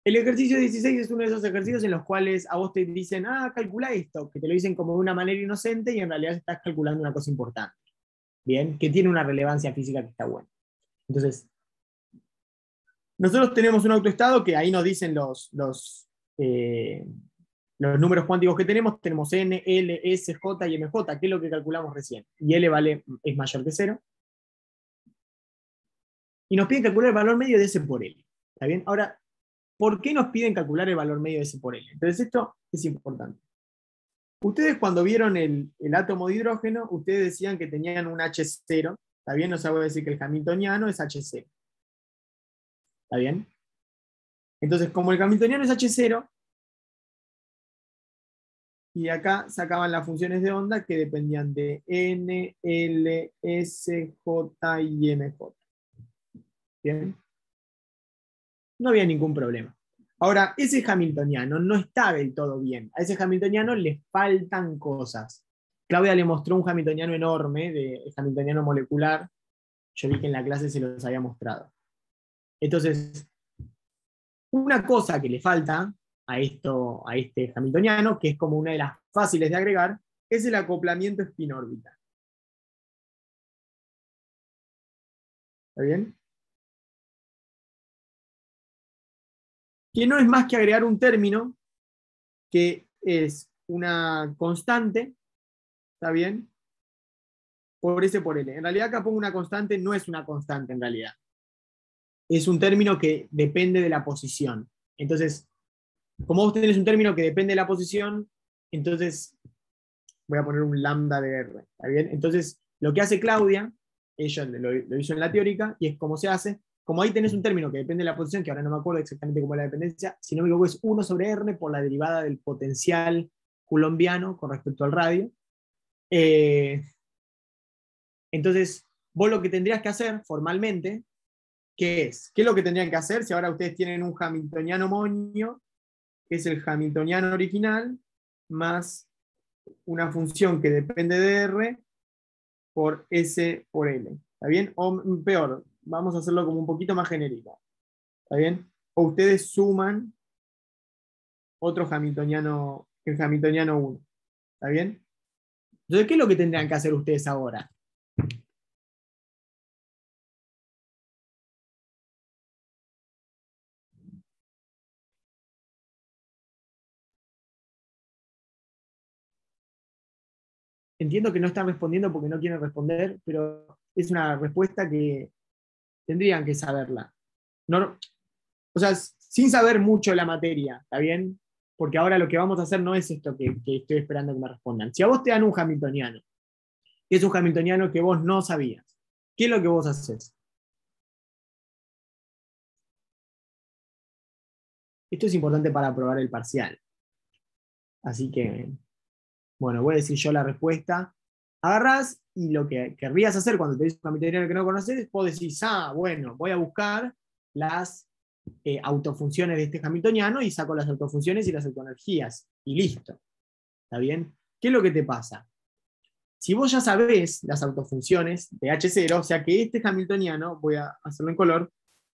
S1: El ejercicio 16 es uno de esos ejercicios en los cuales a vos te dicen, calcula esto, que te lo dicen como de una manera inocente y en realidad estás calculando una cosa importante, ¿bien? Que tiene una relevancia física que está buena. Entonces, nosotros tenemos un autoestado que ahí nos dicen los números cuánticos que tenemos N, L, S, J y MJ, que es lo que calculamos recién. Y L es mayor que 0. Y nos piden calcular el valor medio de S por L. ¿Está bien? Ahora, ¿por qué nos piden calcular el valor medio de S por L? Entonces esto es importante. Ustedes cuando vieron el átomo de hidrógeno, ustedes decían que tenían un H0. ¿Está bien? O sea, voy a decir que el hamiltoniano es H0. ¿Está bien? Entonces, como el hamiltoniano es H0, y acá sacaban las funciones de onda que dependían de N, L, S, J y MJ. ¿Bien? No había ningún problema. Ahora, ese hamiltoniano no está del todo bien. A ese hamiltoniano le faltan cosas. Claudia le mostró un hamiltoniano enorme, de hamiltoniano molecular. Yo vi que en la clase se los había mostrado. Entonces, una cosa que le falta a este hamiltoniano, que es como una de las fáciles de agregar, es el acoplamiento spin-órbita. ¿Está bien? Que no es más que agregar un término que es una constante, ¿está bien? Por S por L. En realidad acá pongo una constante, no es una constante en realidad. Es un término que depende de la posición. Entonces, como vos tenés un término que depende de la posición, entonces voy a poner un lambda de R, ¿está bien? Entonces, lo que hace Claudia, ella lo hizo en la teórica, y es como se hace, como ahí tenés un término que depende de la posición, que ahora no me acuerdo exactamente cómo es la dependencia, si no me equivoco es 1 sobre R por la derivada del potencial coulombiano con respecto al radio. Entonces, vos lo que tendrías que hacer formalmente, ¿qué es? ¿Qué es lo que tendrían que hacer si ahora ustedes tienen un hamiltoniano moño, que es el hamiltoniano original, más una función que depende de R por S por L? ¿Está bien? O peor, vamos a hacerlo como un poquito más genérico. ¿Está bien? O ustedes suman otro hamiltoniano, el hamiltoniano 1. ¿Está bien? Entonces, ¿qué es lo que tendrían que hacer ustedes ahora? Entiendo que no están respondiendo porque no quieren responder, pero es una respuesta que tendrían que saberla. No, o sea, sin saber mucho de la materia, ¿está bien? Porque ahora lo que vamos a hacer no es esto que estoy esperando que me respondan. Si a vos te dan un hamiltoniano, que es un hamiltoniano que vos no sabías, ¿qué es lo que vos haces? Esto es importante para aprobar el parcial. Así que, bueno, voy a decir yo la respuesta. Agarrás y lo que querrías hacer cuando te dices un hamiltoniano que no conoces, vos decís, bueno, voy a buscar las autofunciones de este hamiltoniano y saco las autofunciones y las autoenergías. Y listo. ¿Está bien? ¿Qué es lo que te pasa? Si vos ya sabés las autofunciones de H0, o sea que este hamiltoniano, voy a hacerlo en color,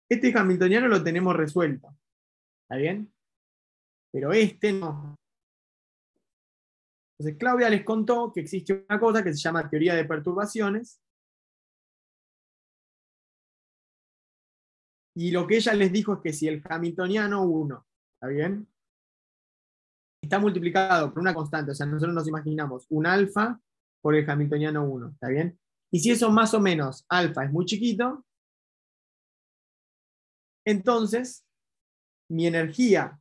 S1: este hamiltoniano lo tenemos resuelto. ¿Está bien? Pero este no. Entonces Claudia les contó que existe una cosa que se llama teoría de perturbaciones, y lo que ella les dijo es que si el hamiltoniano 1, ¿está bien?, está multiplicado por una constante, o sea, nosotros nos imaginamos un alfa por el hamiltoniano 1, ¿está bien? Y si eso más o menos alfa es muy chiquito, entonces mi energía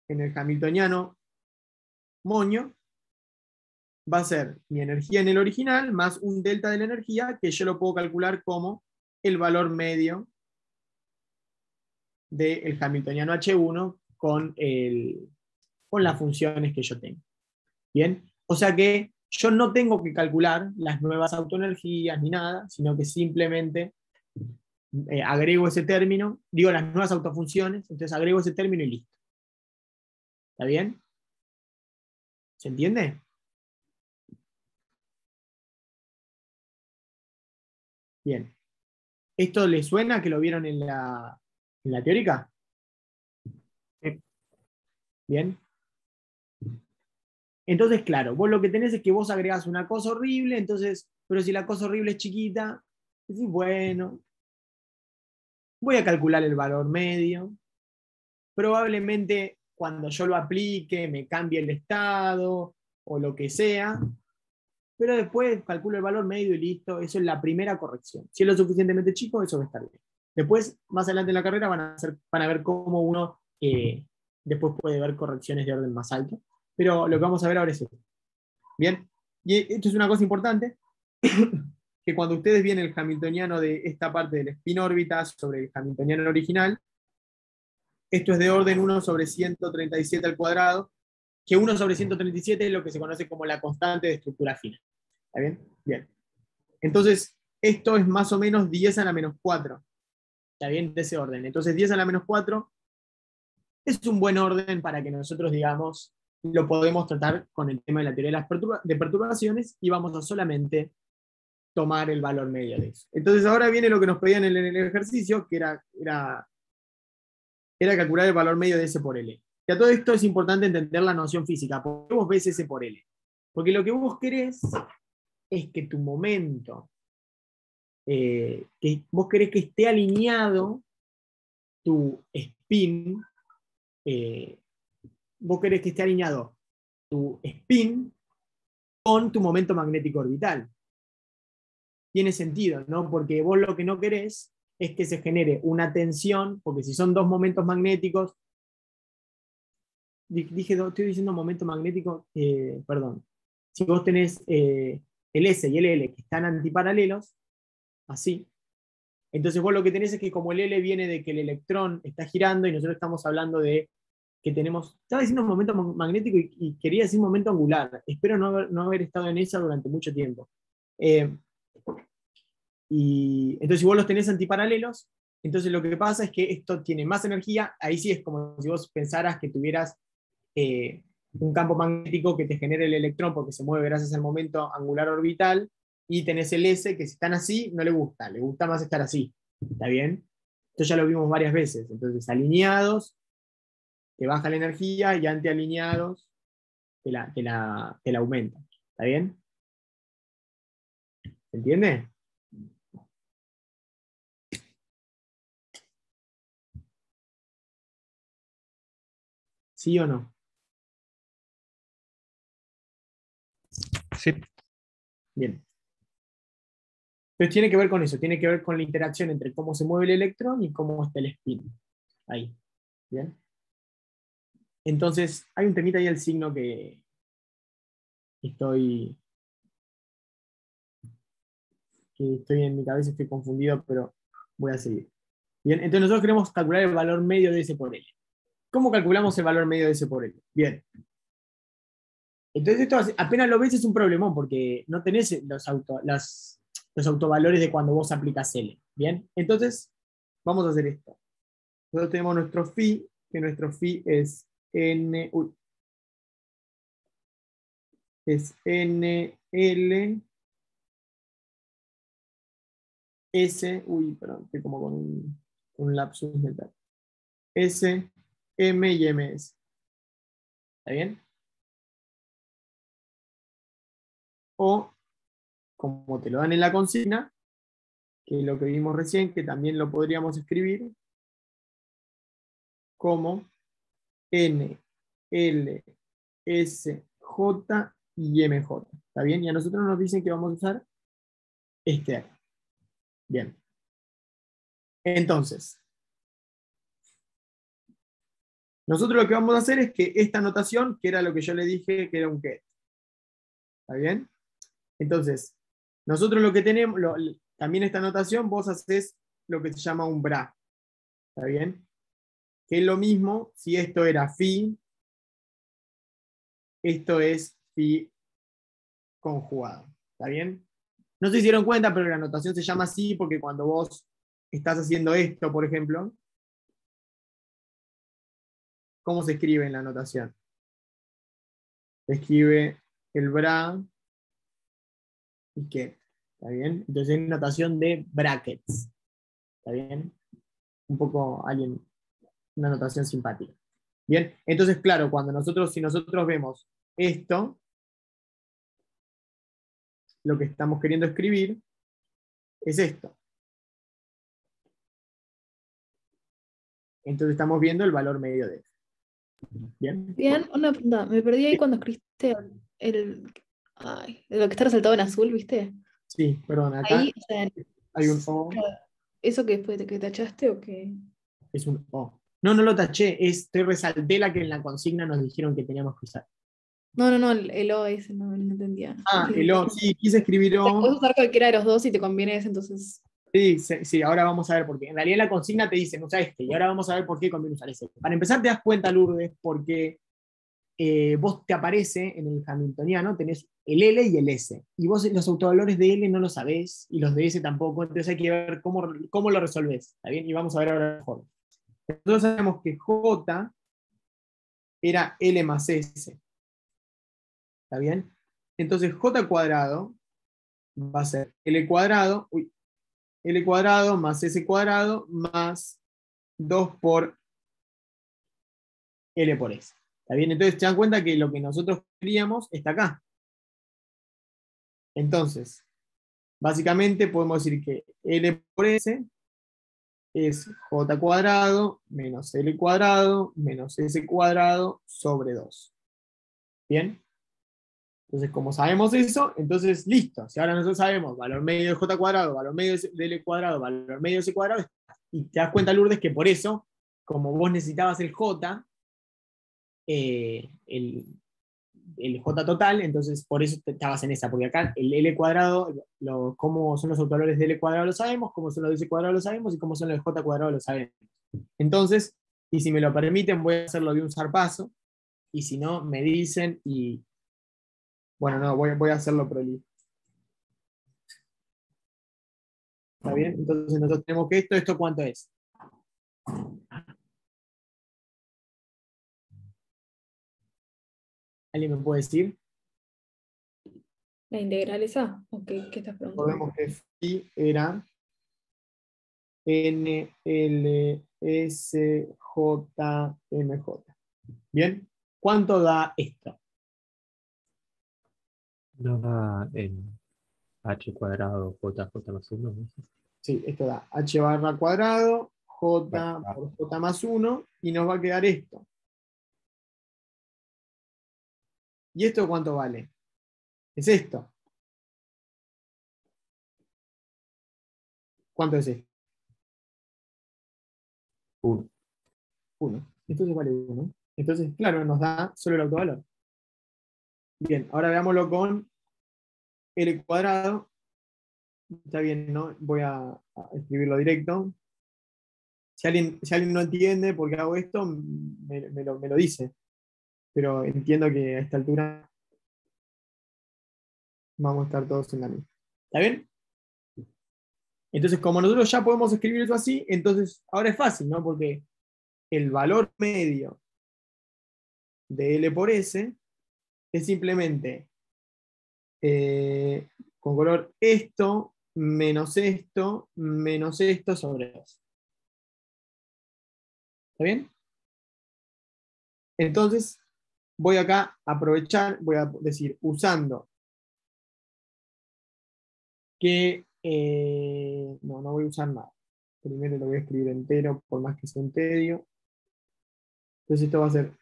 S1: en el hamiltoniano moño va a ser mi energía en el original más un delta de la energía, que yo lo puedo calcular como el valor medio del hamiltoniano H1 con las funciones que yo tengo. ¿Bien? O sea que yo no tengo que calcular las nuevas autoenergías ni nada, sino que simplemente agrego ese término, digo las nuevas autofunciones, entonces agrego ese término y listo. ¿Está bien? ¿Se entiende? Bien. ¿Esto les suena que lo vieron en la teórica?
S2: Sí.
S1: Bien. Entonces, claro, vos lo que tenés es que vos agregás una cosa horrible, entonces, pero si la cosa horrible es chiquita, decís, bueno, voy a calcular el valor medio. Probablemente cuando yo lo aplique me cambie el estado o lo que sea, pero después calculo el valor medio y listo. Eso es la primera corrección. Si es lo suficientemente chico, eso va a estar bien. Después, más adelante en la carrera, van a ver cómo uno después puede ver correcciones de orden más alto. Pero lo que vamos a ver ahora es esto. Bien, y esto es una cosa importante, que cuando ustedes ven el hamiltoniano de esta parte del spin órbita sobre el hamiltoniano original, esto es de orden 1 sobre 137 al cuadrado, que 1 sobre 137 es lo que se conoce como la constante de estructura fina. ¿Está bien? Bien. Entonces, esto es más o menos 10 a la menos 4. ¿Está bien? De ese orden. Entonces, 10 a la menos 4 es un buen orden para que nosotros, digamos, lo podemos tratar con el tema de la teoría de las perturbaciones y vamos a solamente tomar el valor medio de eso. Entonces, ahora viene lo que nos pedían en el ejercicio, que era calcular el valor medio de S por L. Y a todo esto es importante entender la noción física. ¿Por qué vos ves S por L? Porque lo que vos querés es que tu momento, que vos querés que esté alineado tu spin, vos querés que esté alineado tu spin con tu momento magnético orbital. Tiene sentido, ¿no? Porque vos lo que no querés es que se genere una tensión, porque si son dos momentos magnéticos, estoy diciendo momento magnético, perdón. Si vos tenés el S y el L que están antiparalelos, así, entonces vos lo que tenés es que como el L viene de que el electrón está girando y nosotros estamos hablando de que tenemos, estaba diciendo momento magnético y quería decir momento angular, espero no haber estado en esa durante mucho tiempo. Y entonces si vos los tenés antiparalelos, entonces lo que pasa es que esto tiene más energía, ahí sí es como si vos pensaras que tuvieras un campo magnético que te genere el electrón porque se mueve gracias al momento angular orbital, y tenés el S que si están así no le gusta más estar así. ¿Está bien? Esto ya lo vimos varias veces. Entonces, alineados, te baja la energía, y antialineados, te la aumenta. ¿Está bien? ¿Se entiende? ¿Sí o no?
S2: Sí.
S1: Bien. Entonces tiene que ver con eso, tiene que ver con la interacción entre cómo se mueve el electrón y cómo está el spin. Ahí. ¿Bien? Entonces, hay un temita ahí al signo que estoy en mi cabeza, estoy confundido, pero voy a seguir. Bien, entonces nosotros queremos calcular el valor medio de S por L. ¿Cómo calculamos el valor medio de S por L? Bien. Entonces esto apenas lo ves es un problemón, porque no tenés los autovalores de cuando vos aplicas L. Bien, entonces vamos a hacer esto. Nosotros tenemos nuestro phi, que nuestro phi es N, es NL S, perdón, estoy como con un lapsus mental. S, M y MS. ¿Está bien? O, como te lo dan en la consigna, que es lo que vimos recién, que también lo podríamos escribir como N, L, S, J y MJ. ¿Está bien? Y a nosotros nos dicen que vamos a usar este de acá. Bien. Entonces, nosotros lo que vamos a hacer es que esta notación, que era lo que yo le dije que era un get. ¿Está bien? Entonces, nosotros lo que tenemos, también esta notación, vos haces lo que se llama un bra. ¿Está bien? Que es lo mismo si esto era phi, esto es phi conjugado. ¿Está bien? No se dieron cuenta, pero la notación se llama así porque cuando vos estás haciendo esto, por ejemplo, ¿cómo se escribe en la notación? Se escribe el bra y que. ¿Está bien? Entonces es notación de brackets. ¿Está bien? Un poco una notación simpática. Bien, entonces, claro, si nosotros vemos esto, lo que estamos queriendo escribir es esto. Entonces estamos viendo el valor medio de F. Bien.
S5: Bien, una pregunta. Me perdí ahí cuando escribiste lo que está resaltado en azul, ¿viste?
S1: Sí, perdón, acá
S5: Ahí, o sea,
S1: hay un O,
S5: ¿eso que fue que tachaste o qué?
S1: es un O. No, no lo taché, resalté la que en la consigna nos dijeron que teníamos que usar.
S5: No, el O ese no entendía.
S1: El O, sí, quise escribir O.
S5: Puedes usar cualquiera de los dos si te conviene ese, entonces.
S1: Sí, ahora vamos a ver por qué. En realidad la consigna te dice, usa este, y ahora vamos a ver por qué conviene usar ese. Para empezar te das cuenta, Lourdes, porque vos te aparece en el hamiltoniano, tenés el L y el S, y vos los autovalores de L no lo sabés, y los de S tampoco, entonces hay que ver cómo lo resolvés, ¿está bien? Y vamos a ver ahora mejor. Nosotros sabemos que J era L más S, ¿está bien? Entonces J cuadrado va a ser L cuadrado más S cuadrado más 2 por L por S. ¿Está bien? Entonces se dan cuenta que lo que nosotros queríamos está acá. Entonces, básicamente podemos decir que L por S es J cuadrado menos L cuadrado menos S cuadrado sobre 2. ¿Bien? Entonces, como sabemos eso, entonces listo. Si ahora nosotros sabemos valor medio de J cuadrado, valor medio de L cuadrado, valor medio de S cuadrado, y te das cuenta, Lourdes, que por eso, como vos necesitabas el J, el J total, entonces por eso estabas en esa, porque acá el L cuadrado, cómo son los autovalores de L cuadrado lo sabemos, cómo son los de S cuadrado lo sabemos, y cómo son los de J cuadrado lo sabemos. Entonces, y si me lo permiten, voy a hacerlo de un zarpazo, y si no, me dicen, y bueno, no, voy a hacerlo prolijo. ¿Está bien? Entonces nosotros tenemos que ¿esto cuánto es? ¿Alguien me puede decir?
S5: ¿La integral esa? ¿O qué estás preguntando?
S1: Recordemos que phi era NLSJMJ. ¿Bien? ¿Cuánto da esto?
S2: No va en h cuadrado j más 1, ¿no?
S1: Sí, esto da h barra cuadrado, j por j más 1, y nos va a quedar esto. ¿Y esto cuánto vale? Es esto. ¿Cuánto es esto?
S2: 1.
S1: 1. Entonces vale 1. Entonces, claro, nos da solo el autovalor. Bien, ahora veámoslo con L cuadrado. Está bien, ¿no? Voy a escribirlo directo. Si alguien no entiende por qué hago esto, me lo dice. Pero entiendo que a esta altura vamos a estar todos en la misma. ¿Está bien? Entonces, como nosotros ya podemos escribir eso así, entonces ahora es fácil, ¿no? Porque el valor medio de L por S es simplemente con color esto menos esto sobre 2. ¿Está bien? Entonces, voy acá a aprovechar, voy a decir, usando que no voy a usar nada. Primero lo voy a escribir entero, por más que sea un tedio. Entonces esto va a ser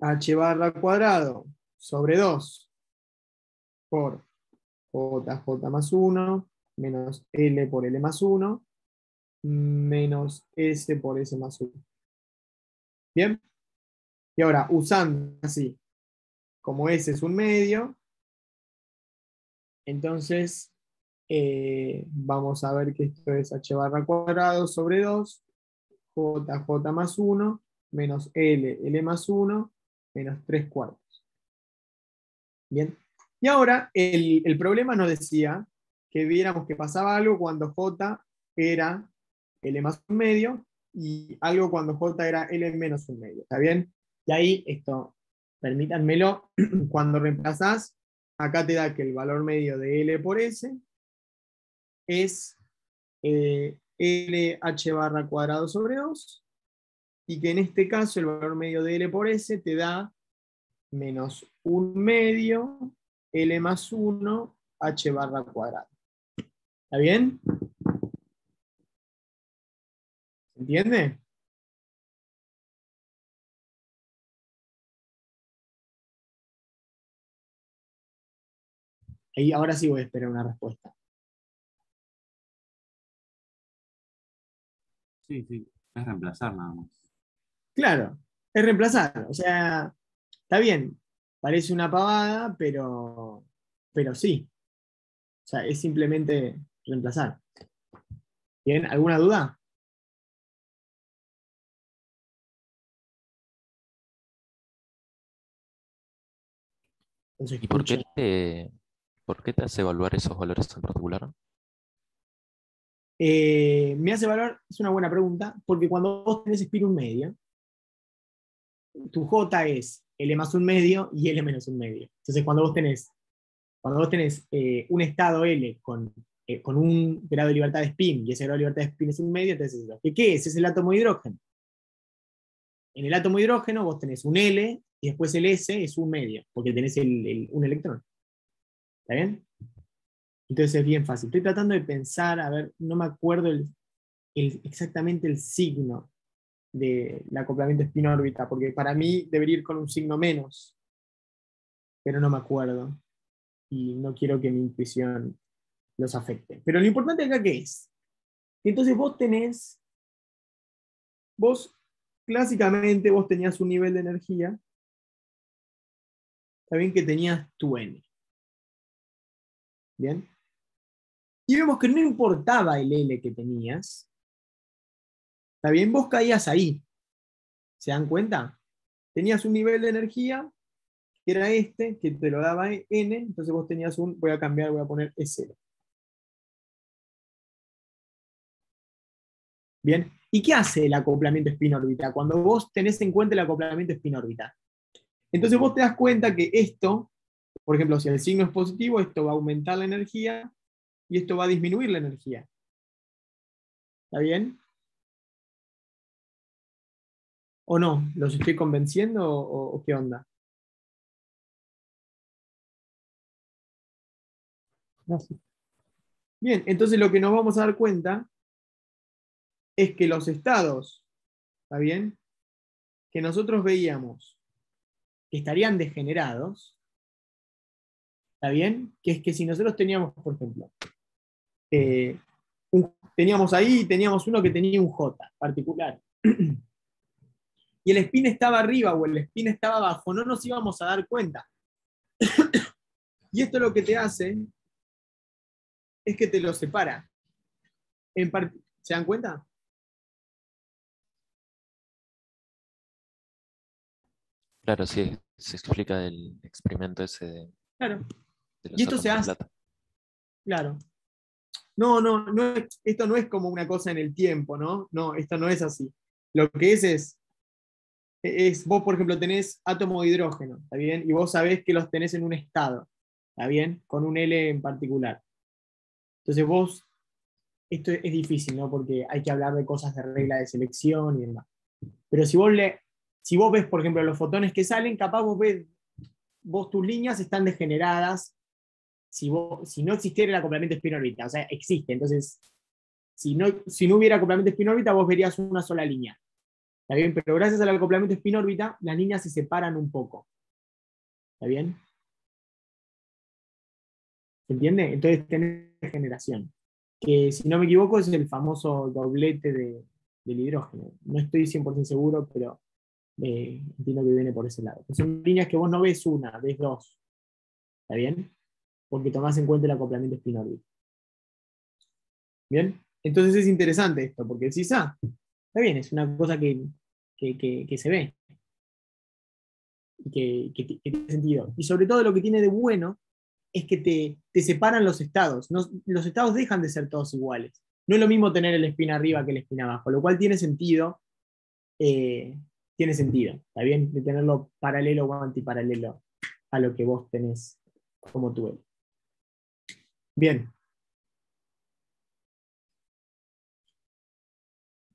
S1: h barra cuadrado sobre 2 por j más 1 menos l por l más 1 menos s por s más 1. ¿Bien? Y ahora, usando así, como s es un medio, entonces vamos a ver que esto es h barra cuadrado sobre 2 j más 1 menos l más 1 menos 3 cuartos. Bien. Y ahora el problema nos decía que viéramos que pasaba algo cuando j era l más un medio y algo cuando j era l menos un medio. ¿Está bien? Y ahí esto, permítanmelo, cuando reemplazás, acá te da que el valor medio de l por s es LH barra cuadrado sobre 2, y que en este caso el valor medio de L por S te da menos 1 medio L más 1 H barra cuadrado. ¿Está bien? ¿Se entiende? Ahí, ahora sí voy a esperar una respuesta.
S6: Sí, sí, es reemplazar nada más.
S1: Claro, es reemplazar. O sea, está bien, parece una pavada, pero sí. O sea, es simplemente reemplazar. ¿Bien? ¿Alguna duda? Entonces,
S3: ¿Y
S1: escuchen.
S3: por qué te hace evaluar esos valores en particular?
S1: Me hace valor, es una buena pregunta, porque cuando vos tenés spin 1 medio, tu J es L más 1 medio y L menos 1 medio. Entonces, cuando vos tenés un estado L con un grado de libertad de spin, y ese grado de libertad de spin es 1 medio, entonces, ¿qué es? Es el átomo de hidrógeno. En el átomo de hidrógeno vos tenés un L y después el S es 1 medio, porque tenés un electrón. ¿Está bien? Entonces es bien fácil. Estoy tratando de pensar, a ver, no me acuerdo exactamente el signo del acoplamiento spin-órbita, porque para mí debería ir con un signo menos, pero no me acuerdo. Y no quiero que mi intuición los afecte. Pero lo importante acá, ¿qué es? Entonces vos clásicamente vos tenías un nivel de energía, está bien que tenías tu N. ¿Bien? Y vemos que no importaba el L que tenías, ¿está bien? Vos caías ahí. ¿Se dan cuenta? Tenías un nivel de energía que era este, que te lo daba N, entonces vos tenías voy a cambiar, voy a poner E0. Bien, ¿y qué hace el acoplamiento spin-órbita? Cuando vos tenés en cuenta el acoplamiento spin-órbita. Entonces vos te das cuenta que esto, por ejemplo, si el signo es positivo, esto va a aumentar la energía y esto va a disminuir la energía. ¿Está bien? ¿O no? ¿Los estoy convenciendo o qué onda? Bien, entonces lo que nos vamos a dar cuenta es que los estados, ¿está bien?, que nosotros veíamos que estarían degenerados, ¿está bien? Que es que si nosotros teníamos, por ejemplo, teníamos uno que tenía un J particular, y el spin estaba arriba o el spin estaba abajo, no nos íbamos a dar cuenta. Y esto lo que te hace es que te lo separa. ¿Se dan cuenta?
S3: Claro, sí, se explica el experimento ese
S1: Claro.
S3: de
S1: Y
S3: los
S1: esto se
S3: átomos de
S1: hace,
S3: plata.
S1: claro. No, esto no es como una cosa en el tiempo, ¿no? No, esto no es así. Lo que es vos, por ejemplo, tenés átomo de hidrógeno, ¿está bien? Y vos sabés que los tenés en un estado, ¿está bien? Con un L en particular. Entonces vos, esto es difícil, ¿no? Porque hay que hablar de cosas de regla de selección y demás. Pero si vos ves, por ejemplo, los fotones que salen, capaz vos tus líneas están degeneradas si no existiera el acoplamiento spin-órbita. O sea, existe. Entonces, si no hubiera acoplamiento spin-órbita, vos verías una sola línea. ¿Está bien? Pero gracias al acoplamiento spin-órbita, las líneas se separan un poco. ¿Está bien? ¿Se entiende? Entonces tenés degeneración. Que si no me equivoco es el famoso doblete del hidrógeno. No estoy 100% seguro, pero entiendo que viene por ese lado. Son líneas que vos no ves una, ves dos. ¿Está bien? Porque tomás en cuenta el acoplamiento spin-órbita. ¿Bien? Entonces es interesante esto, porque decís, está bien, es una cosa que se ve, y que tiene sentido. Y sobre todo lo que tiene de bueno es que te separan los estados. Los estados dejan de ser todos iguales. No es lo mismo tener el spin arriba que el spin abajo, lo cual tiene sentido, ¿está bien? De tenerlo paralelo o antiparalelo a lo que vos tenés como tu L. Bien.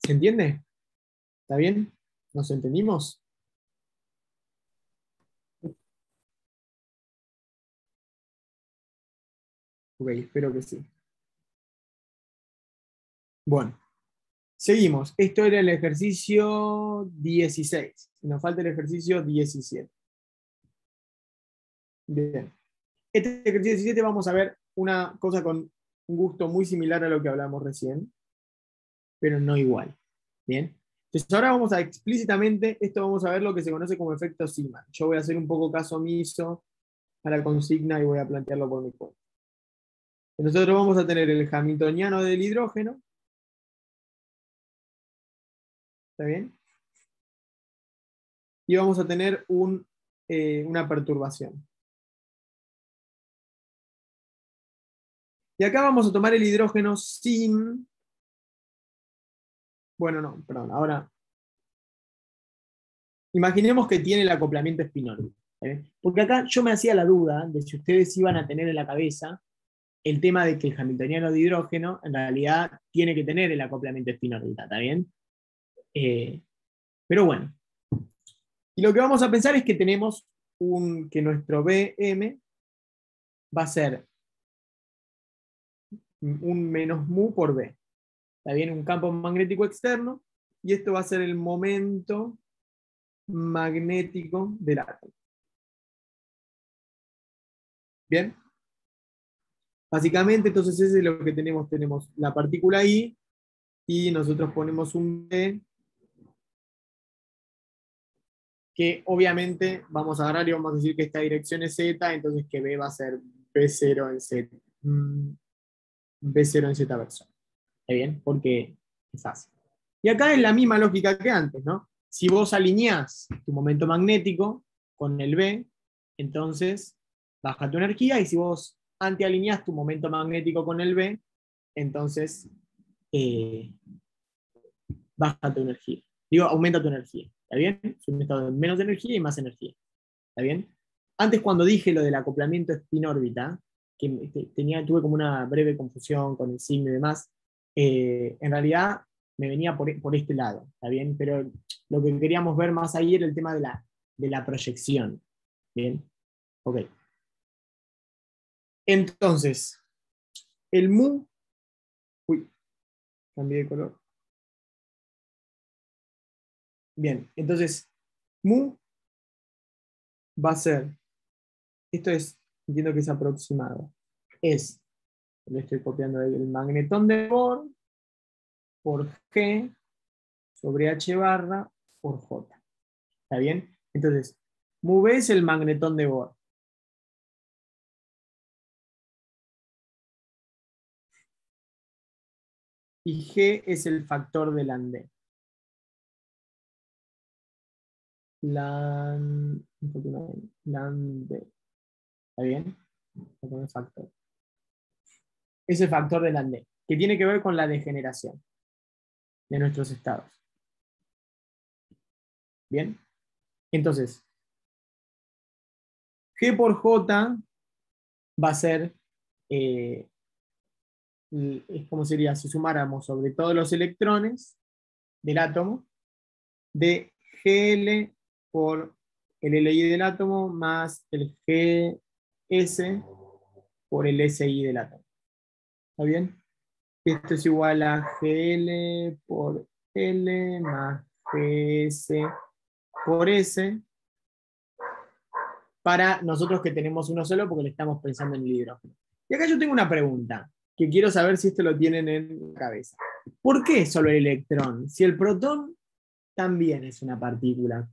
S1: ¿Se entiende? ¿Está bien? ¿Nos entendimos? Ok, espero que sí. Bueno, seguimos. Esto era el ejercicio 16. Nos falta el ejercicio 17. Bien. Este ejercicio 17 vamos a ver una cosa con un gusto muy similar a lo que hablamos recién, pero no igual. Bien. Entonces ahora vamos a explícitamente, esto vamos a ver lo que se conoce como efecto Zeeman. Yo voy a hacer un poco caso omiso a la consigna y voy a plantearlo por mi cuenta. Nosotros vamos a tener el hamiltoniano del hidrógeno. ¿Está bien? Y vamos a tener una perturbación. Y acá vamos a tomar el hidrógeno sin... Bueno, no, perdón, ahora... Imaginemos que tiene el acoplamiento spin-órbita. Porque acá yo me hacía la duda de si ustedes iban a tener en la cabeza el tema de que el hamiltoniano de hidrógeno en realidad tiene que tener el acoplamiento spin-órbita, ¿está bien? Pero bueno. Y lo que vamos a pensar es que tenemos que nuestro Bm va a ser un menos mu por B. Está bien, un campo magnético externo, y esto va a ser el momento magnético del átomo. Bien. Básicamente, entonces ese es lo que tenemos. Tenemos la partícula I, y nosotros ponemos un B, que obviamente vamos a agarrar y vamos a decir que esta dirección es Z, entonces que B va a ser B0 en Z. B0 en Z versor. ¿Está bien? Porque es fácil. Y acá es la misma lógica que antes, ¿no? Si vos alineás tu momento magnético con el B, entonces baja tu energía, y si vos antialineás tu momento magnético con el B, entonces baja tu energía. Digo, aumenta tu energía. ¿Está bien? Es un estado de menos energía y más energía. ¿Está bien? Antes, cuando dije lo del acoplamiento spin-órbita, que tuve como una breve confusión con el signo y demás, en realidad me venía por este lado, ¿está bien? Pero lo que queríamos ver más ahí era el tema de la proyección. ¿Bien? Ok. Entonces, el mu... Uy, cambié de color. Bien, entonces, mu va a ser, esto es, entiendo que es aproximado, le estoy copiando ahí, el magnetón de Bohr por G sobre H barra por J. ¿Está bien? Entonces, mu B es el magnetón de Bohr. Y G es el factor de Landé. Landé. ¿Está bien? El factor. Es el factor de Landé, que tiene que ver con la degeneración de nuestros estados. ¿Bien? Entonces, G por J va a ser, es como sería si sumáramos sobre todos los electrones del átomo, de GL por el LI del átomo más el GS por el SI del átomo. ¿Está bien? Esto es igual a GL por L más GS por S, para nosotros que tenemos uno solo, porque le estamos pensando en el hidrógeno. Y acá yo tengo una pregunta, que quiero saber si esto lo tienen en la cabeza. ¿Por qué solo el electrón? Si el protón también es una partícula,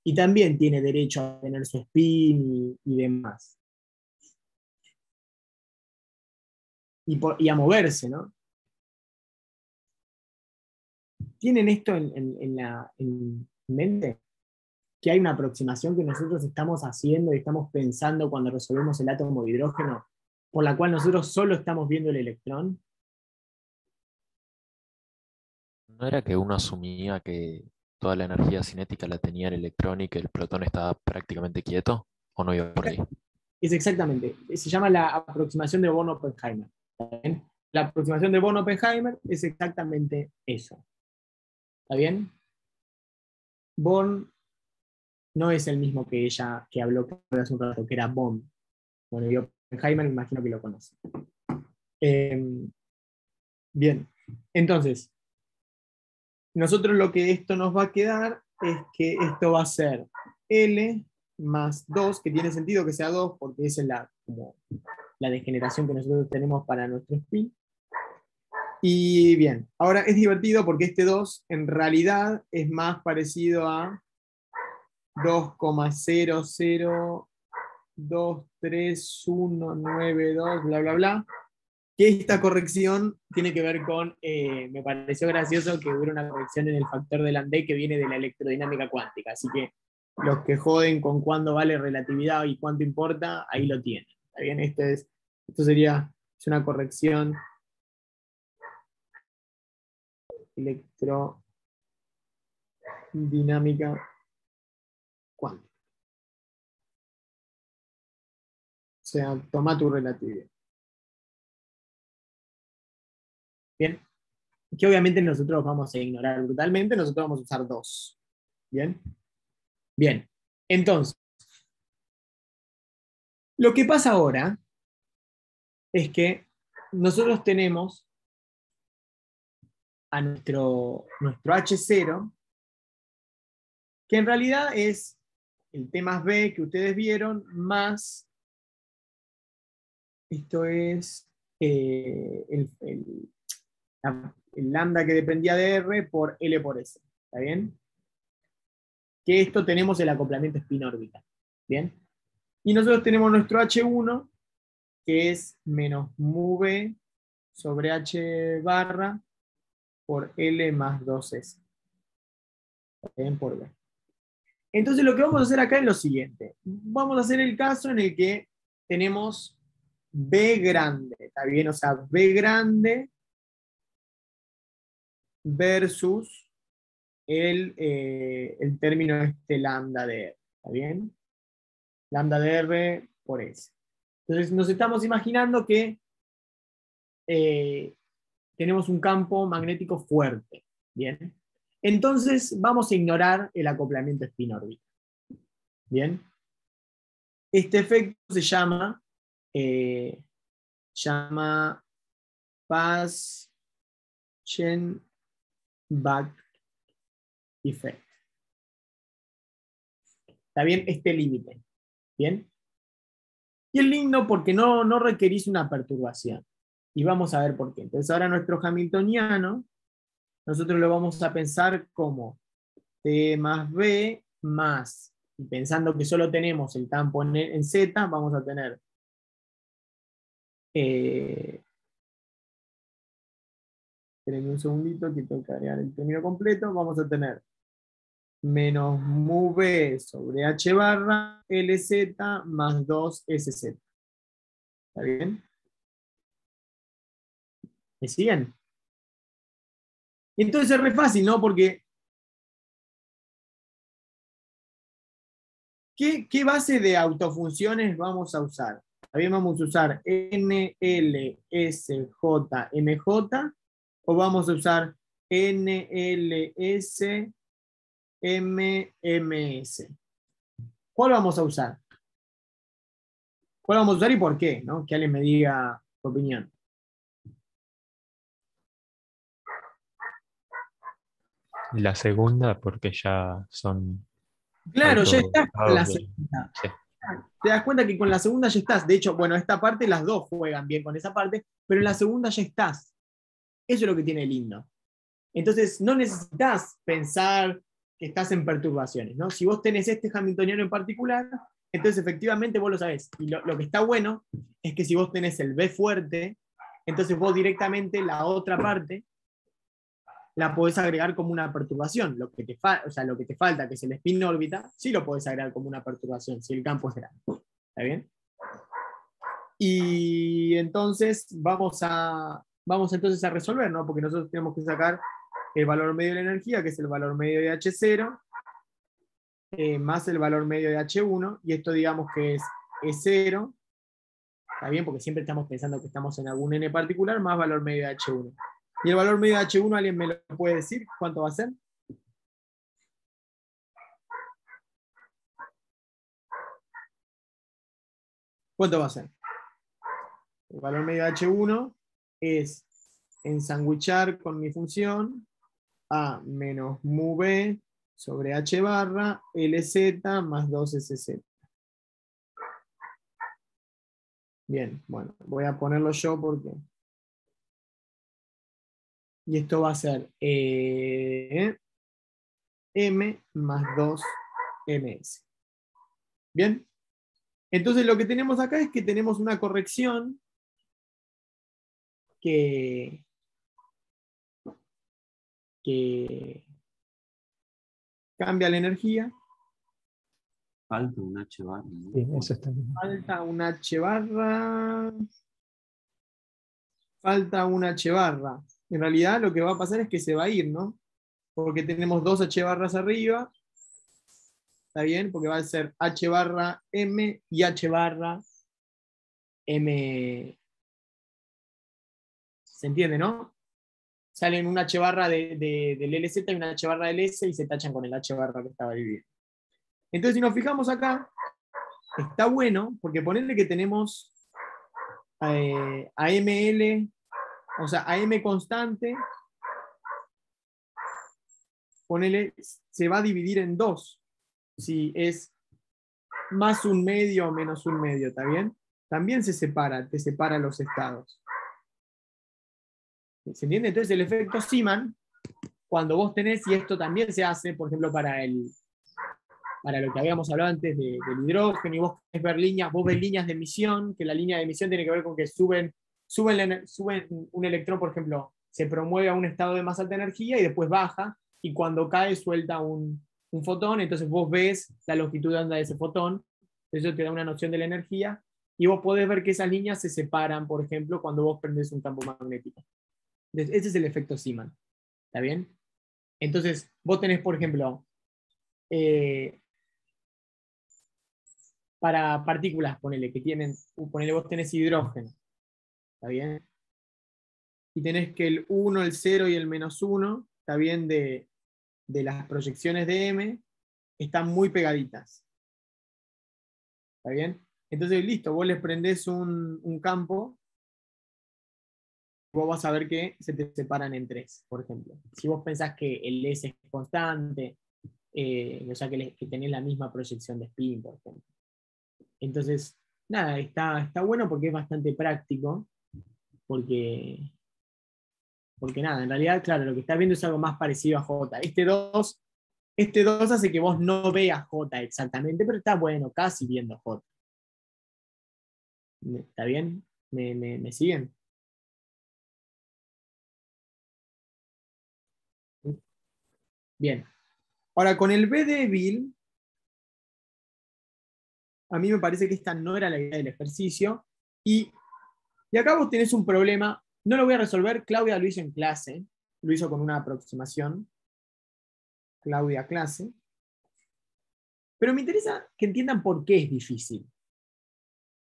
S1: y también tiene derecho a tener su spin y demás. Y a moverse, ¿no? ¿Tienen esto en mente? Que hay una aproximación que nosotros estamos haciendo y estamos pensando cuando resolvemos el átomo de hidrógeno, por la cual nosotros solo estamos viendo el electrón.
S3: ¿No era que uno asumía que toda la energía cinética la tenía el electrón y que el protón estaba prácticamente quieto? ¿O no iba por ahí?
S1: Es exactamente, se llama la aproximación de Born-Oppenheimer. La aproximación de Born-Oppenheimer es exactamente eso. ¿Está bien? Born no es el mismo que ella que habló hace un rato, que era Bond. Bueno, y Oppenheimer me imagino que lo conoce. Bien, entonces, nosotros lo que esto nos va a quedar es que esto va a ser L más 2, que tiene sentido que sea 2 porque esa es como la degeneración que nosotros tenemos para nuestro spin. Y bien, ahora es divertido porque este 2 en realidad es más parecido a 2,00231992, bla, bla, bla. Que esta corrección tiene que ver con, me pareció gracioso que hubiera una corrección en el factor de Landé que viene de la electrodinámica cuántica. Así que los que joden con cuándo vale relatividad y cuánto importa, ahí lo tienen. ¿Está bien? Esto sería una corrección electrodinámica cuántica. O sea, toma tu relatividad. Bien. Que obviamente nosotros vamos a ignorar brutalmente, nosotros vamos a usar 2. ¿Bien? Bien. Entonces, lo que pasa ahora es que nosotros tenemos a nuestro H0, que en realidad es el T más B que ustedes vieron, más, esto es el lambda que dependía de R por L por S. ¿Está bien? Que esto tenemos el acoplamiento spin-órbita. ¿Bien? Y nosotros tenemos nuestro H1, que es menos mu B sobre H barra por L más 2S. ¿Está bien? Por B. Entonces lo que vamos a hacer acá es lo siguiente. Vamos a hacer el caso en el que tenemos B grande. ¿Está bien? O sea, B grande versus el término lambda de R. ¿Está bien? Lambda de R por S. Entonces nos estamos imaginando que tenemos un campo magnético fuerte. Bien. Entonces vamos a ignorar el acoplamiento spin-órbita. Bien. Este efecto se llama Paschen-Back Effect. ¿Está bien? Este límite. ¿Bien? Y es lindo porque no requerís una perturbación. Y vamos a ver por qué. Entonces ahora nuestro hamiltoniano, nosotros lo vamos a pensar como T más B más, y pensando que solo tenemos el campo en Z, vamos a tener espérenme un segundito que tengo que agregar el término completo, vamos a tener menos mu B sobre H barra LZ más 2SZ. ¿Está bien? ¿Me siguen? Y entonces es re fácil, ¿no? Porque ¿qué base de autofunciones vamos a usar? También vamos a usar NLSJMJ o vamos a usar NLSMMS. ¿Cuál vamos a usar? ¿Cuál vamos a usar y por qué? ¿No? Que alguien me diga su opinión.
S2: La segunda, porque ya son
S1: Claro, ya estás con la
S2: autorizados de-
S1: segunda.
S2: sí.
S1: Te das cuenta que con la segunda ya estás. De hecho, bueno, esta parte las dos juegan bien con esa parte, pero en la segunda ya estás. Eso es lo que tiene lindo. Entonces, no necesitas pensar que estás en perturbaciones, ¿no? Si vos tenés este hamiltoniano en particular, entonces efectivamente vos lo sabés. Y lo que está bueno es que si vos tenés el B fuerte, entonces vos directamente la otra parte la podés agregar como una perturbación. Lo que te falta, que es el spin órbita, sí lo podés agregar como una perturbación, si el campo es grande. ¿Está bien? Y entonces vamos entonces a resolver, ¿no? Porque nosotros tenemos que sacar el valor medio de la energía, que es el valor medio de H0, más el valor medio de H1, y esto digamos que es E0, ¿está bien? Porque siempre estamos pensando que estamos en algún n particular, más valor medio de H1. Y el valor medio de H1, ¿alguien me lo puede decir? ¿Cuánto va a ser? ¿Cuánto va a ser? El valor medio de H1 es ensanguichar con mi función A menos mu B sobre H barra LZ más 2SZ. Bien, bueno, voy a ponerlo yo porque... Y esto va a ser M más 2MS. Bien. Entonces lo que tenemos acá es que tenemos una corrección que cambia la energía.
S6: Falta un H bar, ¿no?
S2: Sí, eso está bien.
S1: Falta un H barra. Falta un H barra. En realidad lo que va a pasar es que se va a ir, ¿no? Porque tenemos dos H barras arriba. ¿Está bien? Porque va a ser H barra M y H barra M. ¿Se entiende, no? Salen un H barra del LZ y una H barra del S y se tachan con el H barra que estaba dividido. Entonces, si nos fijamos acá, está bueno, porque ponerle que tenemos AML, o sea, AM constante, ponele, se va a dividir en dos, si es más un medio o menos un medio, ¿está bien? También se separa, te separa los estados. ¿Se entiende? Entonces el efecto Zeeman, cuando vos tenés, y esto también se hace, por ejemplo, para lo que habíamos hablado antes del hidrógeno, y vos querés ver líneas, vos ves líneas de emisión, que la línea de emisión tiene que ver con que suben un electrón, por ejemplo, se promueve a un estado de más alta energía y después baja, y cuando cae suelta un fotón, entonces vos ves la longitud de onda de ese fotón, eso te da una noción de la energía, y vos podés ver que esas líneas se separan, por ejemplo, cuando vos prendés un campo magnético. Entonces, ese es el efecto Zeeman. ¿Está bien? Entonces, vos tenés, por ejemplo, para partículas, ponele, vos tenés hidrógeno. ¿Está bien? Y tenés que el 1, el 0 y el menos 1, ¿está bien? De las proyecciones de M, están muy pegaditas. ¿Está bien? Entonces, listo, vos les prendés un campo, vos vas a ver que se te separan en tres, por ejemplo. Si vos pensás que el S es constante, o sea que tenés la misma proyección de spin, por ejemplo. Entonces, nada, está bueno porque es bastante práctico, porque nada, en realidad, claro, lo que estás viendo es algo más parecido a J. Este 2 hace que vos no veas J exactamente, pero está bueno, casi viendo J. ¿Está bien? ¿Me siguen? Bien. Ahora, con el B débil, a mí me parece que esta no era la idea del ejercicio, y acá vos tenés un problema, no lo voy a resolver, Claudia lo hizo en clase, lo hizo con una aproximación, Claudia clase, pero me interesa que entiendan por qué es difícil.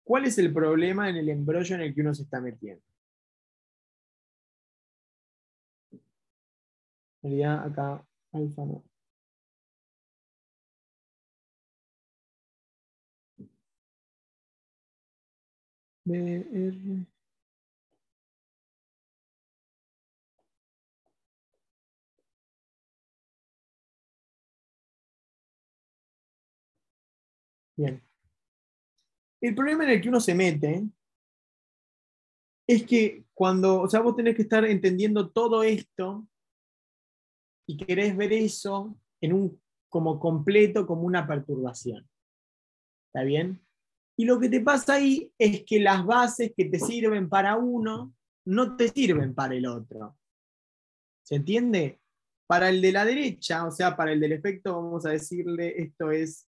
S1: ¿Cuál es el problema en el embrollo en el que uno se está metiendo? En realidad acá, alfa no. BR. Bien. El problema en el que uno se mete es que cuando, o sea, vos tenés que estar entendiendo todo esto y querés ver eso como completo, como una perturbación. ¿Está bien? Y lo que te pasa ahí es que las bases que te sirven para uno no te sirven para el otro. ¿Se entiende? Para el de la derecha, o sea, para el del efecto, vamos a decirle, esto es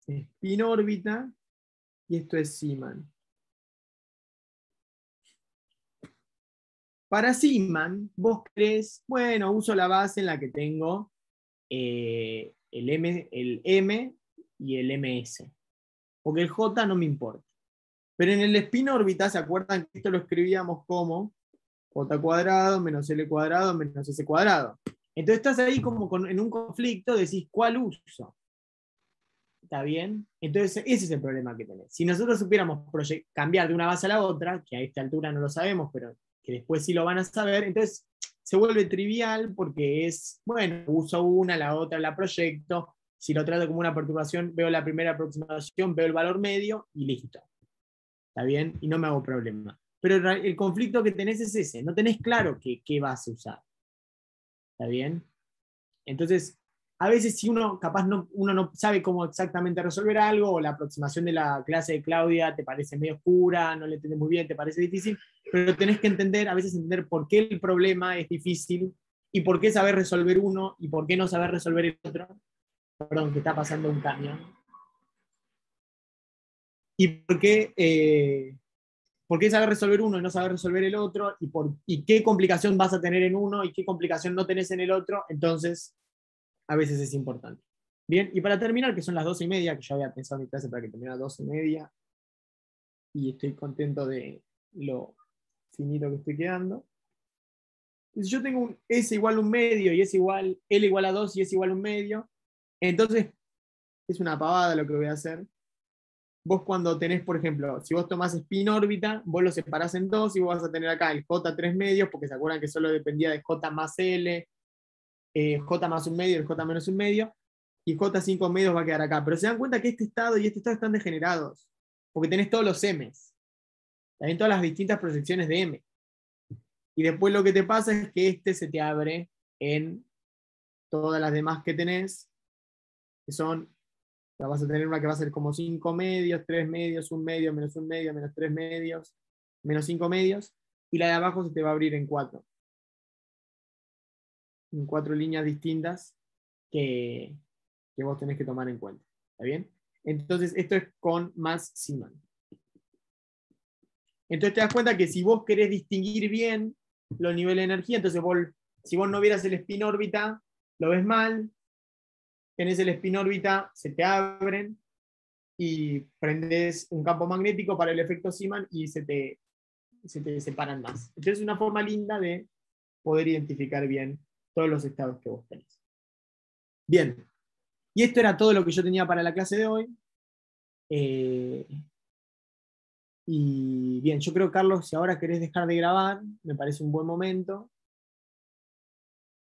S1: spin órbita y esto es Zeeman. Para Zeeman, vos crees, bueno, uso la base en la que tengo el M y el MS. Porque el J no me importa. Pero en el spin órbita, ¿se acuerdan que esto lo escribíamos como J cuadrado menos L cuadrado menos S cuadrado? Entonces estás ahí como en un conflicto, decís, ¿cuál uso? ¿Está bien? Entonces, ese es el problema que tenés. Si nosotros supiéramos cambiar de una base a la otra, que a esta altura no lo sabemos, pero que después sí lo van a saber, entonces se vuelve trivial porque es, bueno, uso una, la otra la proyecto, si lo trato como una perturbación, veo la primera aproximación, veo el valor medio y listo. ¿Está bien? Y no me hago problema. Pero el conflicto que tenés es ese, no tenés claro qué base usar. ¿Está bien? Entonces, a veces si uno capaz uno no sabe cómo exactamente resolver algo, o la aproximación de la clase de Claudia te parece medio oscura, no le entiendes muy bien, te parece difícil, pero tenés que entender, a veces entender por qué el problema es difícil, y por qué saber resolver uno, y por qué no saber resolver el otro. Perdón, que está pasando un camión. Y por qué saber resolver uno y no saber resolver el otro, y qué complicación vas a tener en uno y qué complicación no tenés en el otro. Entonces, a veces es importante. Bien, y para terminar, que son las 12:30, que yo había pensado en mi clase para que terminara 12:30, y estoy contento de lo finito que estoy quedando. Si yo tengo un S igual a un medio, y S igual, L igual a 2 y S igual a un medio, entonces es una pavada lo que voy a hacer. Vos cuando tenés, por ejemplo, si vos tomás spin órbita, vos lo separás en dos y vos vas a tener acá el J3 medios, porque se acuerdan que solo dependía de J más L, J más un medio, el J menos un medio, y J5 medios va a quedar acá. Pero se dan cuenta que este estado y este estado están degenerados, porque tenés todos los M's, también todas las distintas proyecciones de M. Y después lo que te pasa es que este se te abre en todas las demás que tenés, que son, vas a tener una que va a ser como 5 medios, 3 medios, 1 medio, menos 1 medio, menos 3 medios, menos 5 medios, y la de abajo se te va a abrir en 4. En 4 líneas distintas que vos tenés que tomar en cuenta. ¿Está bien? Entonces, esto es con más Zeeman. Entonces te das cuenta que si vos querés distinguir bien los niveles de energía, entonces si vos no vieras el spin órbita, lo ves mal, tenés el spin órbita, se te abren, y prendes un campo magnético para el efecto Zeeman y se te separan más. Entonces es una forma linda de poder identificar bien todos los estados que vos tenés. Bien, y esto era todo lo que yo tenía para la clase de hoy. Y bien, yo creo, Carlos, si ahora querés dejar de grabar, me parece un buen momento.